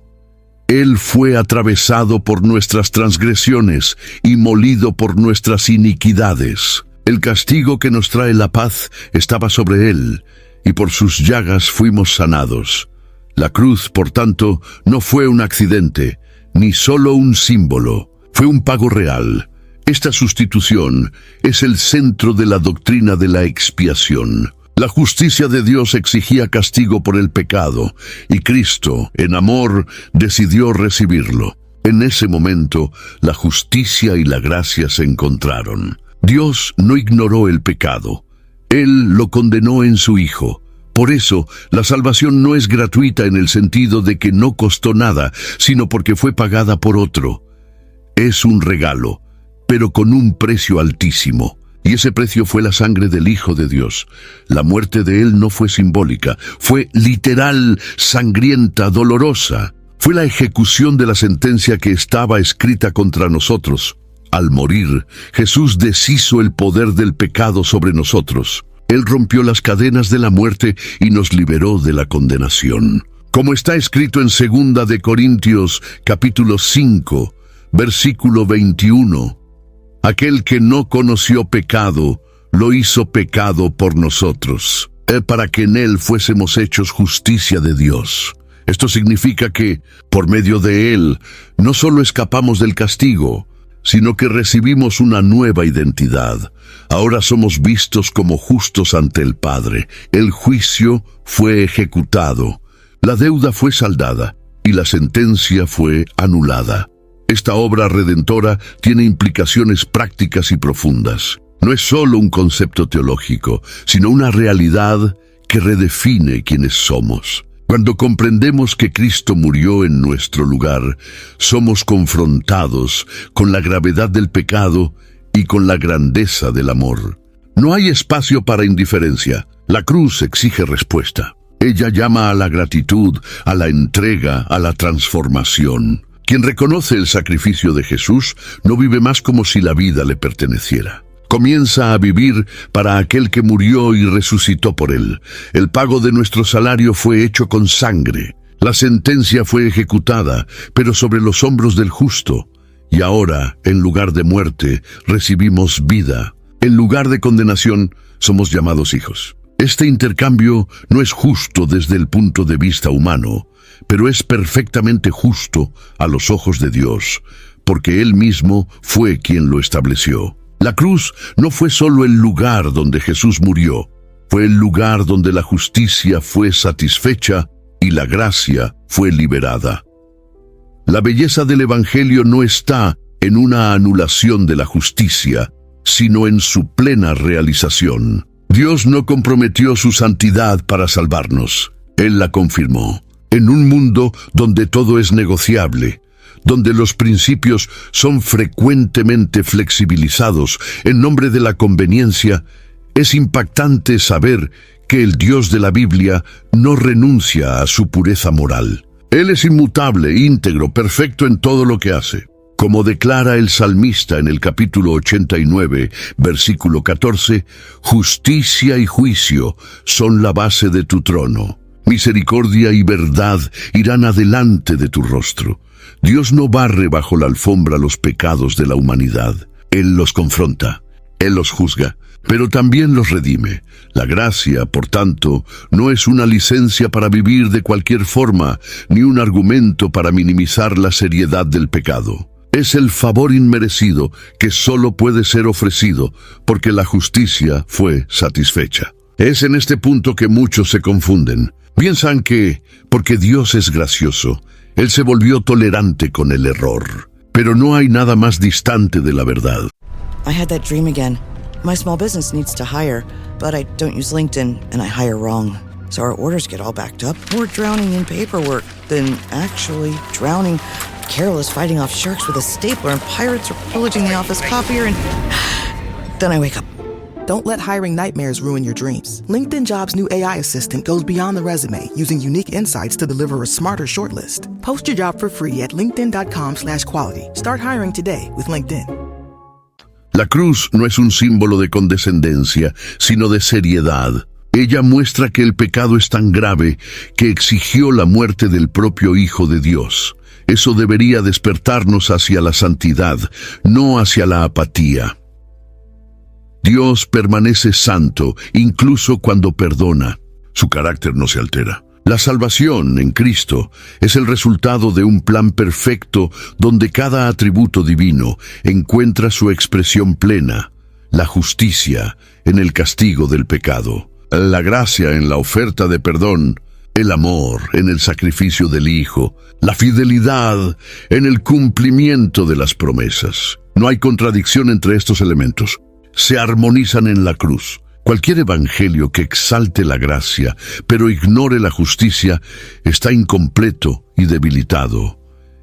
Speaker 1: Él fue atravesado por nuestras transgresiones y molido por nuestras iniquidades. El castigo que nos trae la paz estaba sobre Él, y por sus llagas fuimos sanados. La cruz, por tanto, no fue un accidente, ni solo un símbolo, fue un pago real. Esta sustitución es el centro de la doctrina de la expiación. La justicia de Dios exigía castigo por el pecado, y Cristo, en amor, decidió recibirlo. En ese momento, la justicia y la gracia se encontraron. Dios no ignoró el pecado. Él lo condenó en su Hijo. Por eso, la salvación no es gratuita en el sentido de que no costó nada, sino porque fue pagada por otro. Es un regalo, pero con un precio altísimo. Y ese precio fue la sangre del Hijo de Dios. La muerte de Él no fue simbólica, fue literal, sangrienta, dolorosa. Fue la ejecución de la sentencia que estaba escrita contra nosotros. Al morir, Jesús deshizo el poder del pecado sobre nosotros. Él rompió las cadenas de la muerte y nos liberó de la condenación. Como está escrito en 2 de Corintios, capítulo 5, versículo 21, aquel que no conoció pecado, lo hizo pecado por nosotros, para que en él fuésemos hechos justicia de Dios. Esto significa que, por medio de él, no solo escapamos del castigo, sino que recibimos una nueva identidad. Ahora somos vistos como justos ante el Padre. El juicio fue ejecutado, la deuda fue saldada y la sentencia fue anulada. Esta obra redentora tiene implicaciones prácticas y profundas. No es solo un concepto teológico, sino una realidad que redefine quiénes somos. Cuando comprendemos que Cristo murió en nuestro lugar, somos confrontados con la gravedad del pecado y con la grandeza del amor. No hay espacio para indiferencia. La cruz exige respuesta. Ella llama a la gratitud, a la entrega, a la transformación. Quien reconoce el sacrificio de Jesús no vive más como si la vida le perteneciera. Comienza a vivir para aquel que murió y resucitó por él. El pago de nuestro salario fue hecho con sangre. La sentencia fue ejecutada, pero sobre los hombros del justo. Y ahora, en lugar de muerte, recibimos vida. En lugar de condenación, somos llamados hijos. Este intercambio no es justo desde el punto de vista humano, pero es perfectamente justo a los ojos de Dios, porque Él mismo fue quien lo estableció. La cruz no fue solo el lugar donde Jesús murió, Fue el lugar donde la justicia fue satisfecha y la gracia fue liberada. La belleza del Evangelio no está en una anulación de la justicia, sino en su plena realización. Dios no comprometió su santidad para salvarnos. Él la confirmó. En un mundo donde todo es negociable, donde los principios son frecuentemente flexibilizados en nombre de la conveniencia, es impactante saber que el Dios de la Biblia no renuncia a su pureza moral. Él es inmutable, íntegro, perfecto en todo lo que hace. Como declara el salmista en el capítulo 89, versículo 14, justicia y juicio son la base de tu trono. Misericordia y verdad irán adelante de tu rostro. Dios no barre bajo la alfombra los pecados de la humanidad. Él los confronta, Él los juzga, pero también los redime. La gracia, por tanto, no es una licencia para vivir de cualquier forma, ni un argumento para minimizar la seriedad del pecado. Es el favor inmerecido que solo puede ser ofrecido porque la justicia fue satisfecha. Es en este punto que muchos se confunden. Piensan que, porque Dios es gracioso, Él se volvió tolerante con el error. Pero no hay nada más distante de la verdad.
Speaker 2: I had that dream again. My small business needs to hire, but I don't use LinkedIn, and I hire wrong. So our orders get all backed up. We're drowning in paperwork, then actually drowning. Carol is fighting off sharks with a stapler, and pirates are pillaging the office copier, and then I wake up.
Speaker 3: Don't let hiring nightmares ruin your dreams. LinkedIn Jobs' new AI assistant goes beyond the resume, using unique insights to deliver a smarter shortlist. Post your job for free at linkedin.com/quality. Start hiring today with LinkedIn.
Speaker 1: La cruz no es un símbolo de condescendencia, sino de seriedad. Ella muestra que el pecado es tan grave que exigió la muerte del propio Hijo de Dios. Eso debería despertarnos hacia la santidad, no hacia la apatía. Dios permanece santo, incluso cuando perdona. Su carácter no se altera. La salvación en Cristo es el resultado de un plan perfecto donde cada atributo divino encuentra su expresión plena. La justicia en el castigo del pecado, la gracia en la oferta de perdón, el amor en el sacrificio del Hijo, la fidelidad en el cumplimiento de las promesas. No hay contradicción entre estos elementos. Se armonizan en la cruz. Cualquier evangelio que exalte la gracia, pero ignore la justicia, está incompleto y debilitado.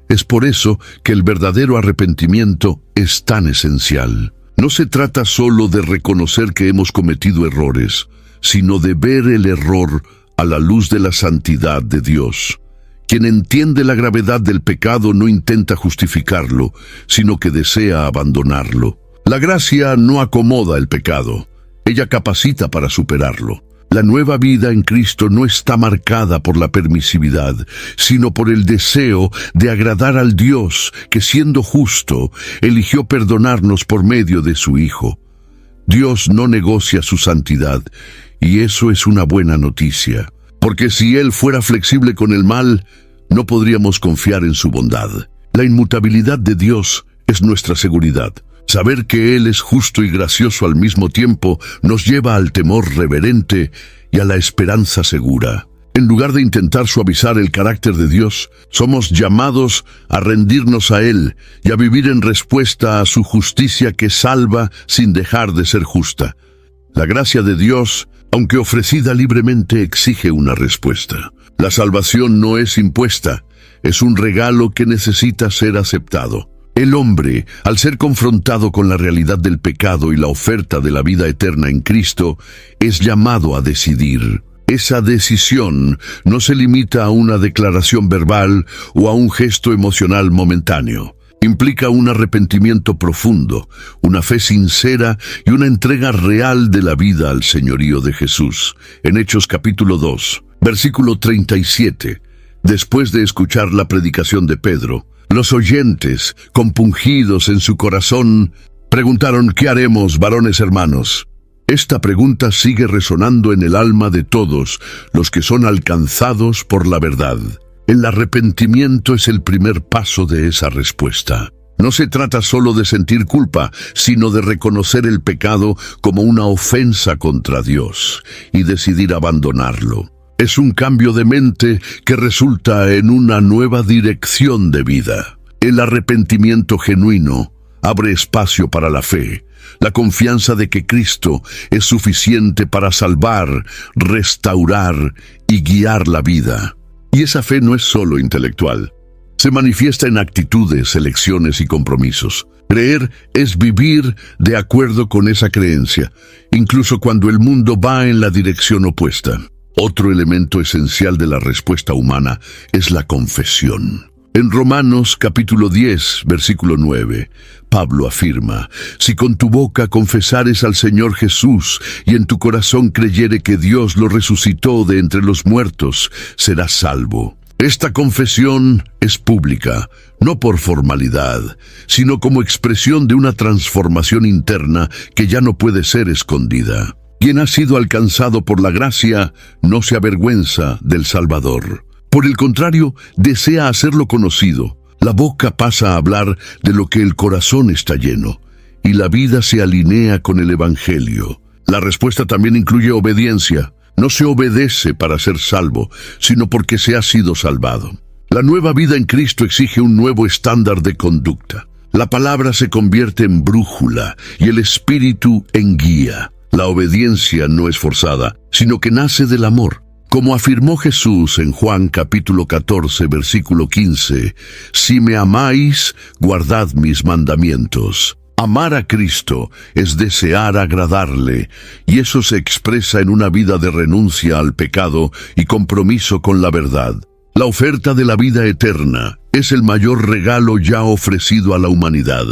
Speaker 1: Es por eso que el verdadero arrepentimiento es tan esencial. No se trata solo de reconocer que hemos cometido errores, sino de ver el error a la luz de la santidad de Dios. Quien entiende la gravedad del pecado no intenta justificarlo, sino que desea abandonarlo. La gracia no acomoda el pecado, ella capacita para superarlo. La nueva vida en Cristo no está marcada por la permisividad, sino por el deseo de agradar al Dios que, siendo justo, eligió perdonarnos por medio de su Hijo. Dios no negocia su santidad, y eso es una buena noticia, porque si Él fuera flexible con el mal, no podríamos confiar en su bondad. La inmutabilidad de Dios es nuestra seguridad. Saber que Él es justo y gracioso al mismo tiempo nos lleva al temor reverente y a la esperanza segura. En lugar de intentar suavizar el carácter de Dios, somos llamados a rendirnos a Él y a vivir en respuesta a su justicia que salva sin dejar de ser justa. La gracia de Dios, aunque ofrecida libremente, exige una respuesta. La salvación no es impuesta, es un regalo que necesita ser aceptado. El hombre, al ser confrontado con la realidad del pecado y la oferta de la vida eterna en Cristo, es llamado a decidir. Esa decisión no se limita a una declaración verbal o a un gesto emocional momentáneo. Implica un arrepentimiento profundo, una fe sincera y una entrega real de la vida al señorío de Jesús. En Hechos capítulo 2, versículo 37, después de escuchar la predicación de Pedro, los oyentes, compungidos en su corazón, preguntaron: ¿qué haremos, varones hermanos? Esta pregunta sigue resonando en el alma de todos los que son alcanzados por la verdad. El arrepentimiento es el primer paso de esa respuesta. No se trata solo de sentir culpa, sino de reconocer el pecado como una ofensa contra Dios y decidir abandonarlo. Es un cambio de mente que resulta en una nueva dirección de vida. El arrepentimiento genuino abre espacio para la fe, la confianza de que Cristo es suficiente para salvar, restaurar y guiar la vida. Y esa fe no es solo intelectual. Se manifiesta en actitudes, elecciones y compromisos. Creer es vivir de acuerdo con esa creencia, incluso cuando el mundo va en la dirección opuesta. Otro elemento esencial de la respuesta humana es la confesión. En Romanos capítulo 10, versículo 9, Pablo afirma: si con tu boca confesares al Señor Jesús y en tu corazón creyere que Dios lo resucitó de entre los muertos, serás salvo. Esta confesión es pública, no por formalidad, sino como expresión de una transformación interna que ya no puede ser escondida. Quien ha sido alcanzado por la gracia no se avergüenza del Salvador. Por el contrario, desea hacerlo conocido. La boca pasa a hablar de lo que el corazón está lleno, y la vida se alinea con el Evangelio. La respuesta también incluye obediencia. No se obedece para ser salvo, sino porque se ha sido salvado. La nueva vida en Cristo exige un nuevo estándar de conducta. La palabra se convierte en brújula y el Espíritu en guía. La obediencia no es forzada, sino que nace del amor. Como afirmó Jesús en Juan capítulo 14, versículo 15, si me amáis, guardad mis mandamientos. Amar a Cristo es desear agradarle, y eso se expresa en una vida de renuncia al pecado y compromiso con la verdad. La oferta de la vida eterna es el mayor regalo ya ofrecido a la humanidad,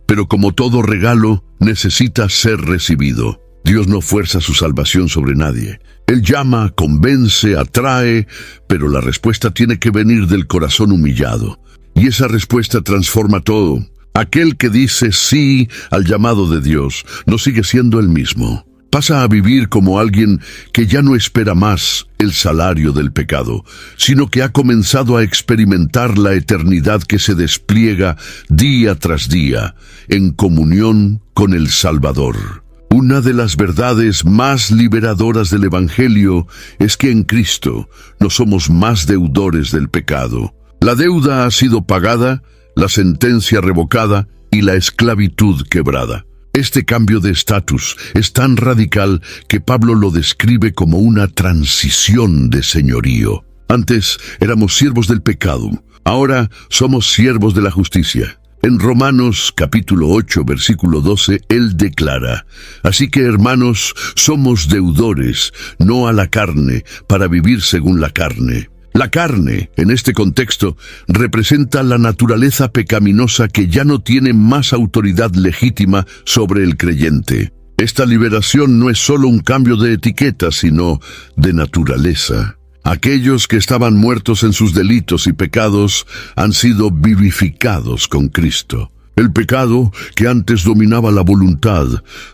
Speaker 1: pero como todo regalo, necesita ser recibido. Dios no fuerza su salvación sobre nadie. Él llama, convence, atrae, pero la respuesta tiene que venir del corazón humillado. Y esa respuesta transforma todo. Aquel que dice sí al llamado de Dios no sigue siendo el mismo. Pasa a vivir como alguien que ya no espera más el salario del pecado, sino que ha comenzado a experimentar la eternidad que se despliega día tras día en comunión con el Salvador. Una de las verdades más liberadoras del Evangelio es que en Cristo no somos más deudores del pecado. La deuda ha sido pagada, la sentencia revocada y la esclavitud quebrada. Este cambio de estatus es tan radical que Pablo lo describe como una transición de señorío. Antes éramos siervos del pecado, ahora somos siervos de la justicia. En Romanos capítulo 8, versículo 12, él declara: así que, hermanos, somos deudores, no a la carne, para vivir según la carne. La carne, en este contexto, representa la naturaleza pecaminosa que ya no tiene más autoridad legítima sobre el creyente. Esta liberación no es solo un cambio de etiqueta, sino de naturaleza. Aquellos que estaban muertos en sus delitos y pecados han sido vivificados con Cristo. El pecado, que antes dominaba la voluntad,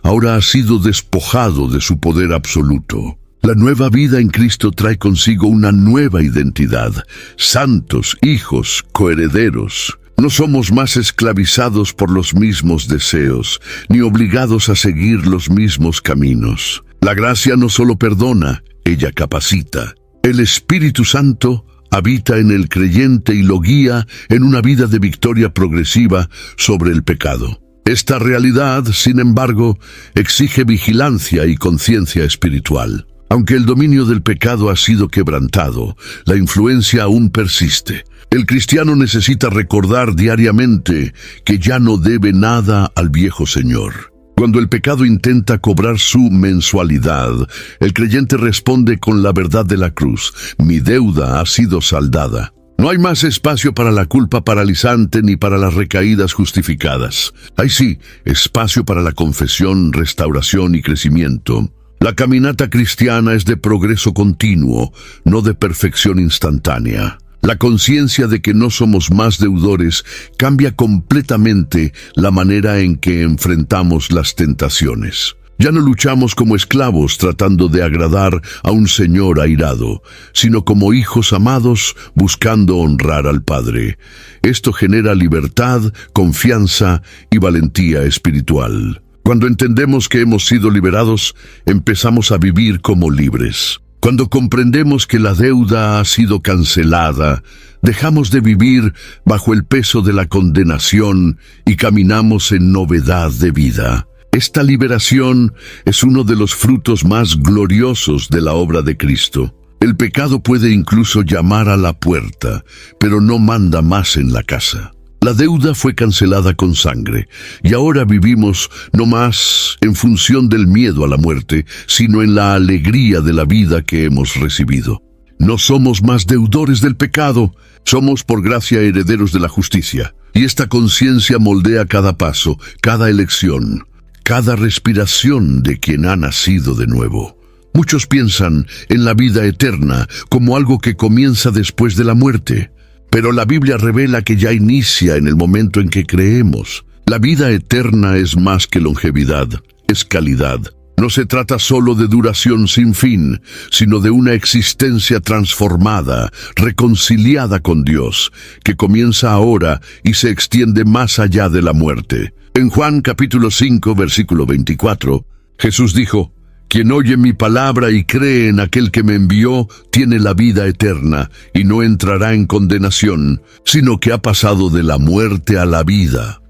Speaker 1: ahora ha sido despojado de su poder absoluto. La nueva vida en Cristo trae consigo una nueva identidad. Santos, hijos, coherederos. No somos más esclavizados por los mismos deseos, ni obligados a seguir los mismos caminos. La gracia no solo perdona, ella capacita. El Espíritu Santo habita en el creyente y lo guía en una vida de victoria progresiva sobre el pecado. Esta realidad, sin embargo, exige vigilancia y conciencia espiritual. Aunque el dominio del pecado ha sido quebrantado, la influencia aún persiste. El cristiano necesita recordar diariamente que ya no debe nada al viejo Señor. Cuando el pecado intenta cobrar su mensualidad, el creyente responde con la verdad de la cruz: mi deuda ha sido saldada. No hay más espacio para la culpa paralizante ni para las recaídas justificadas. Hay sí espacio para la confesión, restauración y crecimiento. La caminata cristiana es de progreso continuo, no de perfección instantánea. La conciencia de que no somos más deudores cambia completamente la manera en que enfrentamos las tentaciones. Ya no luchamos como esclavos tratando de agradar a un Señor airado, sino como hijos amados buscando honrar al Padre. Esto genera libertad, confianza y valentía espiritual. Cuando entendemos que hemos sido liberados, empezamos a vivir como libres. Cuando comprendemos que la deuda ha sido cancelada, dejamos de vivir bajo el peso de la condenación y caminamos en novedad de vida. Esta liberación es uno de los frutos más gloriosos de la obra de Cristo. El pecado puede incluso llamar a la puerta, pero no manda más en la casa. La deuda fue cancelada con sangre, y ahora vivimos no más en función del miedo a la muerte, sino en la alegría de la vida que hemos recibido. No somos más deudores del pecado, somos por gracia herederos de la justicia, y esta conciencia moldea cada paso, cada elección, cada respiración de quien ha nacido de nuevo. Muchos piensan en la vida eterna como algo que comienza después de la muerte, pero la Biblia revela que ya inicia en el momento en que creemos. La vida eterna es más que longevidad, es calidad. No se trata solo de duración sin fin, sino de una existencia transformada, reconciliada con Dios, que comienza ahora y se extiende más allá de la muerte. En Juan capítulo 5, versículo 24, Jesús dijo: «Quien oye mi palabra y cree en aquel que me envió, tiene la vida eterna, y no entrará en condenación, sino que ha pasado de la muerte a la vida».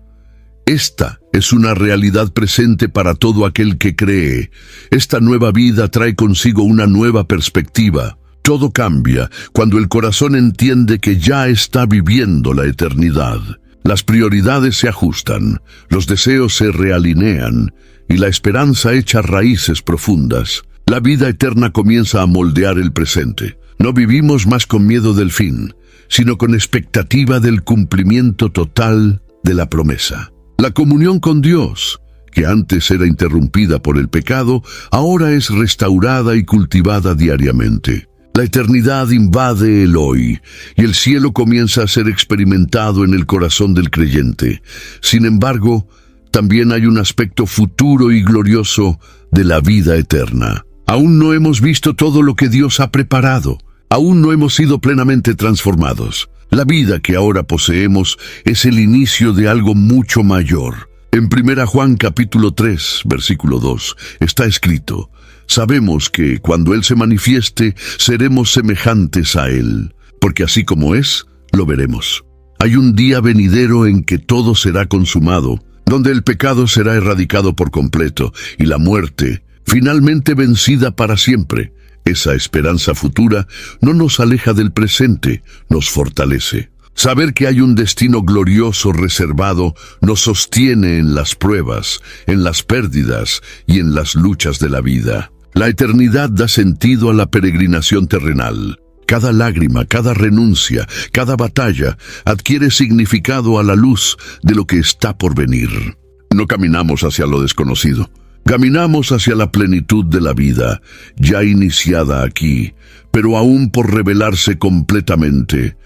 Speaker 1: Esta es una realidad presente para todo aquel que cree. Esta nueva vida trae consigo una nueva perspectiva. Todo cambia cuando el corazón entiende que ya está viviendo la eternidad. Las prioridades se ajustan, los deseos se realinean, y la esperanza echa raíces profundas. La vida eterna comienza a moldear el presente. No vivimos más con miedo del fin, sino con expectativa del cumplimiento total de la promesa. La comunión con Dios, que antes era interrumpida por el pecado, ahora es restaurada y cultivada diariamente. La eternidad invade el hoy, y el cielo comienza a ser experimentado en el corazón del creyente. Sin embargo, también hay un aspecto futuro y glorioso de la vida eterna. Aún no hemos visto todo lo que Dios ha preparado. Aún no hemos sido plenamente transformados. La vida que ahora poseemos es el inicio de algo mucho mayor. En 1 Juan capítulo 3, versículo 2, está escrito: «Sabemos que cuando Él se manifieste, seremos semejantes a Él, porque así como es, lo veremos». Hay un día venidero en que todo será consumado, donde el pecado será erradicado por completo y la muerte finalmente vencida para siempre. Esa esperanza futura no nos aleja del presente, nos fortalece. Saber que hay un destino glorioso reservado nos sostiene en las pruebas, en las pérdidas y en las luchas de la vida. La eternidad da sentido a la peregrinación terrenal. Cada lágrima, cada renuncia, cada batalla adquiere significado a la luz de lo que está por venir. No caminamos hacia lo desconocido. Caminamos hacia la plenitud de la vida, ya iniciada aquí, pero aún por revelarse completamente.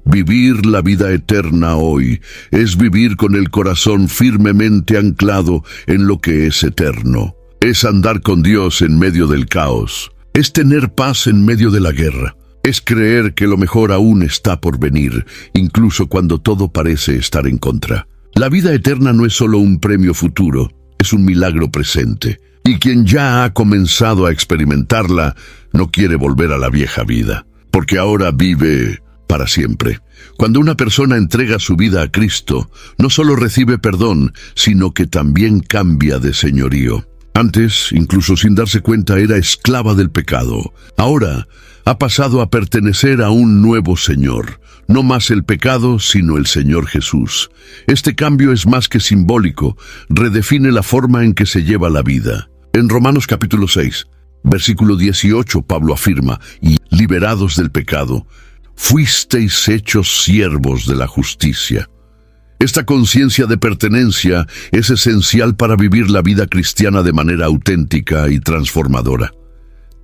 Speaker 1: Vivir la vida eterna hoy es vivir con el corazón firmemente anclado en lo que es eterno. Es andar con Dios en medio del caos. Es tener paz en medio de la guerra. Es creer que lo mejor aún está por venir, incluso cuando todo parece estar en contra. La vida eterna no es solo un premio futuro, es un milagro presente, y quien ya ha comenzado a experimentarla no quiere volver a la vieja vida, porque ahora vive para siempre. Cuando una persona entrega su vida a Cristo, no solo recibe perdón, sino que también cambia de señorío. Antes, incluso sin darse cuenta, era esclava del pecado. Ahora ha pasado a pertenecer a un nuevo Señor. No más el pecado, sino el Señor Jesús. Este cambio es más que simbólico, redefine la forma en que se lleva la vida. En Romanos capítulo 6, versículo 18, Pablo afirma: «Y liberados del pecado, fuisteis hechos siervos de la justicia». Esta conciencia de pertenencia es esencial para vivir la vida cristiana de manera auténtica y transformadora.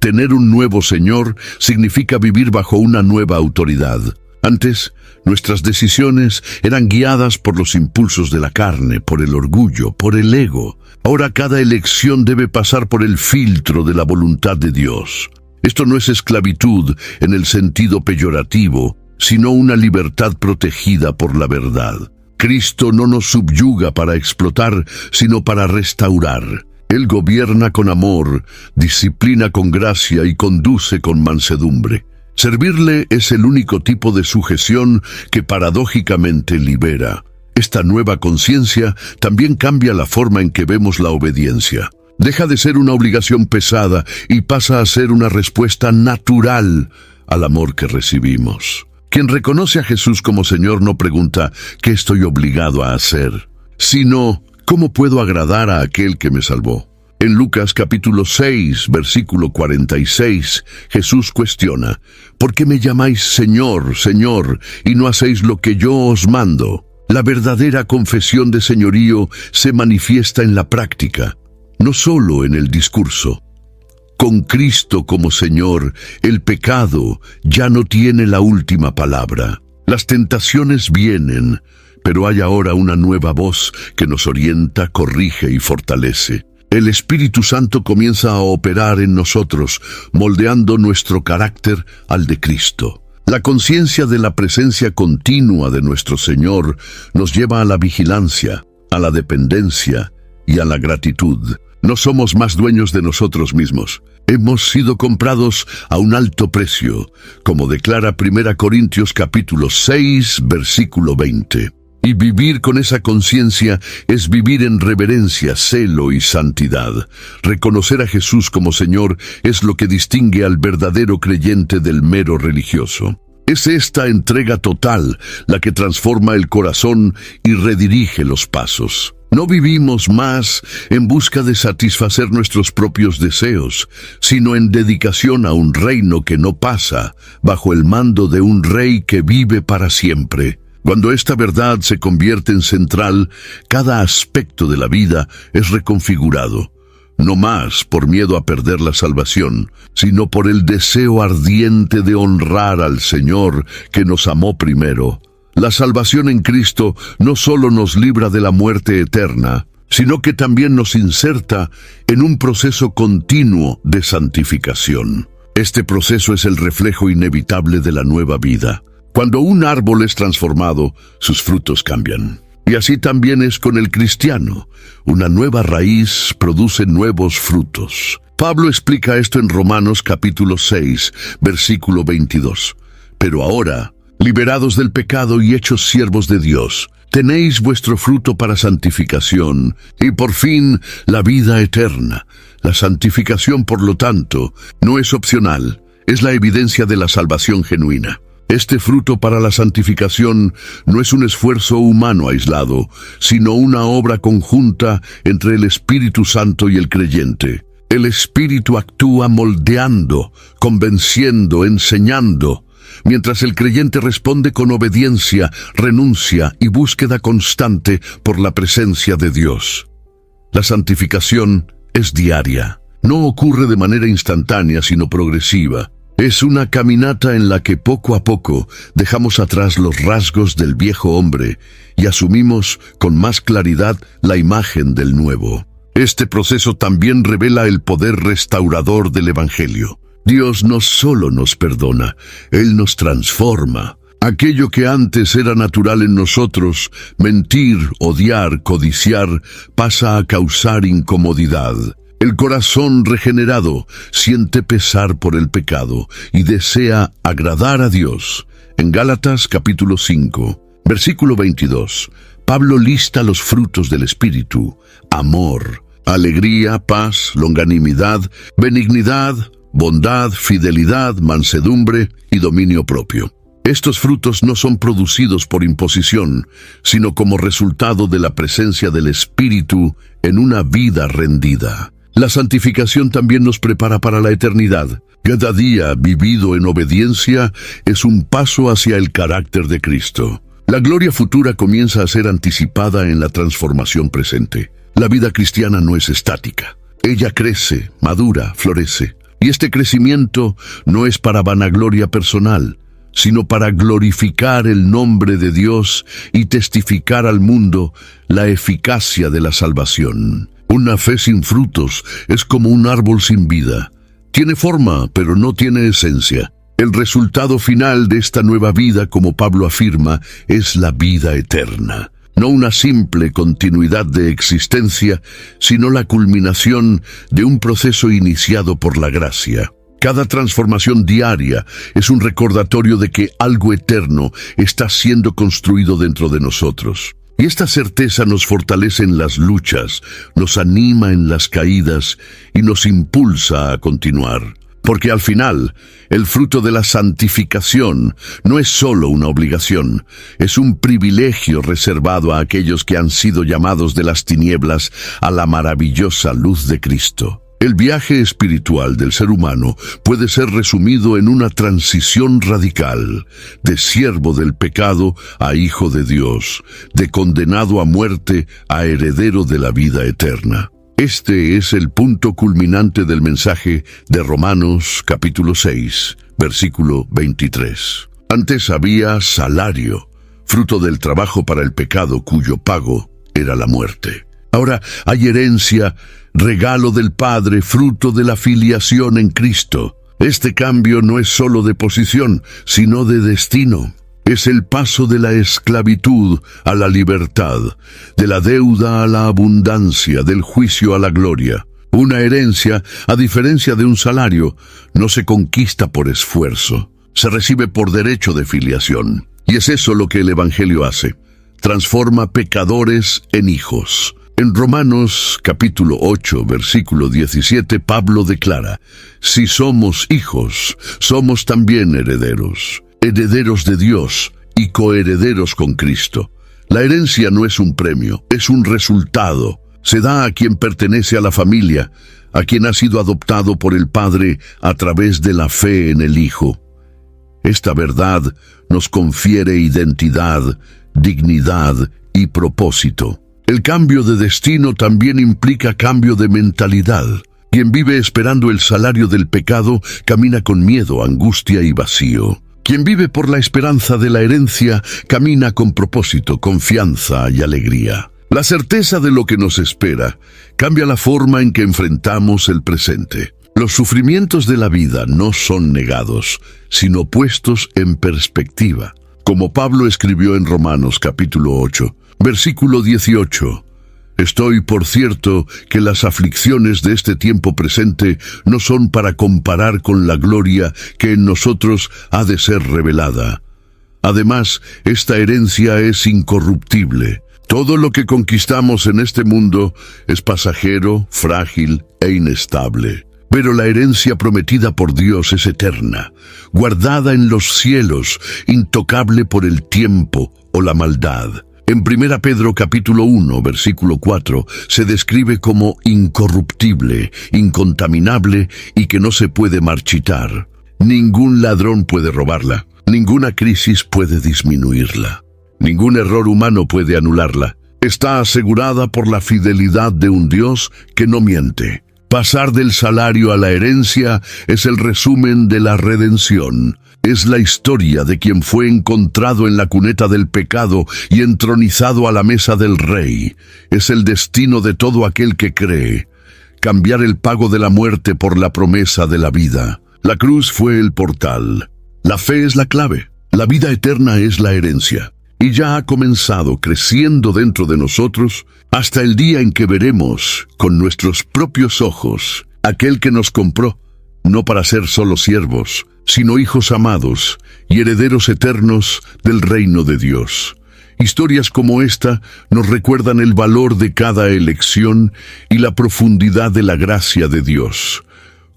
Speaker 1: Tener un nuevo Señor significa vivir bajo una nueva autoridad. Antes, nuestras decisiones eran guiadas por los impulsos de la carne, por el orgullo, por el ego. Ahora cada elección debe pasar por el filtro de la voluntad de Dios. Esto no es esclavitud en el sentido peyorativo, sino una libertad protegida por la verdad. Cristo no nos subyuga para explotar, sino para restaurar. Él gobierna con amor, disciplina con gracia y conduce con mansedumbre. Servirle es el único tipo de sujeción que paradójicamente libera. Esta nueva conciencia también cambia la forma en que vemos la obediencia. Deja de ser una obligación pesada y pasa a ser una respuesta natural al amor que recibimos. Quien reconoce a Jesús como Señor no pregunta ¿qué estoy obligado a hacer?, sino ¿cómo puedo agradar a aquel que me salvó? En Lucas capítulo 6, versículo 46, Jesús cuestiona: ¿por qué me llamáis Señor, Señor, y no hacéis lo que yo os mando? La verdadera confesión de señorío se manifiesta en la práctica, no solo en el discurso. Con Cristo como Señor, el pecado ya no tiene la última palabra. Las tentaciones vienen, pero hay ahora una nueva voz que nos orienta, corrige y fortalece. El Espíritu Santo comienza a operar en nosotros, moldeando nuestro carácter al de Cristo. La conciencia de la presencia continua de nuestro Señor nos lleva a la vigilancia, a la dependencia y a la gratitud. No somos más dueños de nosotros mismos. Hemos sido comprados a un alto precio, como declara 1 Corintios capítulo 6, versículo 20. Y vivir con esa conciencia es vivir en reverencia, celo y santidad. Reconocer a Jesús como Señor es lo que distingue al verdadero creyente del mero religioso. Es esta entrega total la que transforma el corazón y redirige los pasos. No vivimos más en busca de satisfacer nuestros propios deseos, sino en dedicación a un reino que no pasa, bajo el mando de un rey que vive para siempre. Cuando esta verdad se convierte en central, cada aspecto de la vida es reconfigurado, no más por miedo a perder la salvación, sino por el deseo ardiente de honrar al Señor que nos amó primero. La salvación en Cristo no solo nos libra de la muerte eterna, sino que también nos inserta en un proceso continuo de santificación. Este proceso es el reflejo inevitable de la nueva vida. Cuando un árbol es transformado, sus frutos cambian. Y así también es con el cristiano. Una nueva raíz produce nuevos frutos. Pablo explica esto en Romanos capítulo 6, versículo 22. Pero ahora, liberados del pecado y hechos siervos de Dios, tenéis vuestro fruto para santificación y por fin la vida eterna. La santificación, por lo tanto, no es opcional, es la evidencia de la salvación genuina. Este fruto para la santificación no es un esfuerzo humano aislado, sino una obra conjunta entre el Espíritu Santo y el creyente. El Espíritu actúa moldeando, convenciendo, enseñando, mientras el creyente responde con obediencia, renuncia y búsqueda constante por la presencia de Dios. La santificación es diaria. No ocurre de manera instantánea, sino progresiva. Es una caminata en la que poco a poco dejamos atrás los rasgos del viejo hombre y asumimos con más claridad la imagen del nuevo. Este proceso también revela el poder restaurador del Evangelio. Dios no solo nos perdona, Él nos transforma. Aquello que antes era natural en nosotros, mentir, odiar, codiciar, pasa a causar incomodidad. El corazón regenerado siente pesar por el pecado y desea agradar a Dios. En Gálatas capítulo 5, versículo 22, Pablo lista los frutos del Espíritu: amor, alegría, paz, longanimidad, benignidad, bondad, fidelidad, mansedumbre y dominio propio. Estos frutos no son producidos por imposición, sino como resultado de la presencia del Espíritu en una vida rendida. La santificación también nos prepara para la eternidad. Cada día vivido en obediencia es un paso hacia el carácter de Cristo. La gloria futura comienza a ser anticipada en la transformación presente. La vida cristiana no es estática. Ella crece, madura, florece. Y este crecimiento no es para vanagloria personal, sino para glorificar el nombre de Dios y testificar al mundo la eficacia de la salvación. Una fe sin frutos es como un árbol sin vida. Tiene forma, pero no tiene esencia. El resultado final de esta nueva vida, como Pablo afirma, es la vida eterna. No una simple continuidad de existencia, sino la culminación de un proceso iniciado por la gracia. Cada transformación diaria es un recordatorio de que algo eterno está siendo construido dentro de nosotros. Y esta certeza nos fortalece en las luchas, nos anima en las caídas y nos impulsa a continuar. Porque al final, el fruto de la santificación no es solo una obligación, es un privilegio reservado a aquellos que han sido llamados de las tinieblas a la maravillosa luz de Cristo. El viaje espiritual del ser humano puede ser resumido en una transición radical, de siervo del pecado a hijo de Dios, de condenado a muerte a heredero de la vida eterna. Este es el punto culminante del mensaje de Romanos capítulo 6, versículo 23. Antes había salario, fruto del trabajo para el pecado cuyo pago era la muerte. Ahora hay herencia, regalo del Padre, fruto de la filiación en Cristo. Este cambio no es solo de posición, sino de destino. Es el paso de la esclavitud a la libertad, de la deuda a la abundancia, del juicio a la gloria. Una herencia, a diferencia de un salario, no se conquista por esfuerzo, se recibe por derecho de filiación. Y es eso lo que el Evangelio hace. Transforma pecadores en hijos. En Romanos capítulo 8, versículo 17, Pablo declara: si somos hijos, somos también herederos, herederos de Dios y coherederos con Cristo. La herencia no es un premio, es un resultado. Se da a quien pertenece a la familia, a quien ha sido adoptado por el Padre a través de la fe en el Hijo. Esta verdad nos confiere identidad, dignidad y propósito. El cambio de destino también implica cambio de mentalidad. Quien vive esperando el salario del pecado camina con miedo, angustia y vacío. Quien vive por la esperanza de la herencia camina con propósito, confianza y alegría. La certeza de lo que nos espera cambia la forma en que enfrentamos el presente. Los sufrimientos de la vida no son negados, sino puestos en perspectiva. Como Pablo escribió en Romanos capítulo 8, versículo 18, estoy por cierto que las aflicciones de este tiempo presente no son para comparar con la gloria que en nosotros ha de ser revelada. Además, esta herencia es incorruptible. Todo lo que conquistamos en este mundo es pasajero, frágil e inestable. Pero la herencia prometida por Dios es eterna, guardada en los cielos, intocable por el tiempo o la maldad. En 1 Pedro capítulo 1, versículo 4, se describe como incorruptible, incontaminable y que no se puede marchitar. Ningún ladrón puede robarla, ninguna crisis puede disminuirla, ningún error humano puede anularla. Está asegurada por la fidelidad de un Dios que no miente. Pasar del salario a la herencia es el resumen de la redención. Es la historia de quien fue encontrado en la cuneta del pecado y entronizado a la mesa del Rey. Es el destino de todo aquel que cree. Cambiar el pago de la muerte por la promesa de la vida. La cruz fue el portal. La fe es la clave. La vida eterna es la herencia. Y ya ha comenzado creciendo dentro de nosotros hasta el día en que veremos con nuestros propios ojos aquel que nos compró, no para ser solo siervos, sino hijos amados y herederos eternos del reino de Dios. Historias como esta nos recuerdan el valor de cada elección y la profundidad de la gracia de Dios.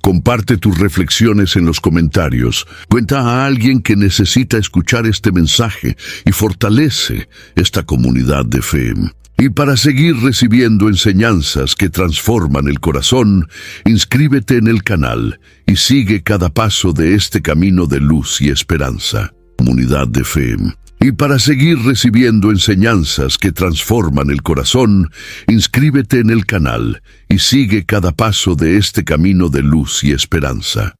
Speaker 1: Comparte tus reflexiones en los comentarios. Cuenta a alguien que necesita escuchar este mensaje y fortalece esta comunidad de fe. Y para seguir recibiendo enseñanzas que transforman el corazón, inscríbete en el canal y sigue cada paso de este camino de luz y esperanza. Comunidad de fe. Y para seguir recibiendo enseñanzas que transforman el corazón, inscríbete en el canal y sigue cada paso de este camino de luz y esperanza.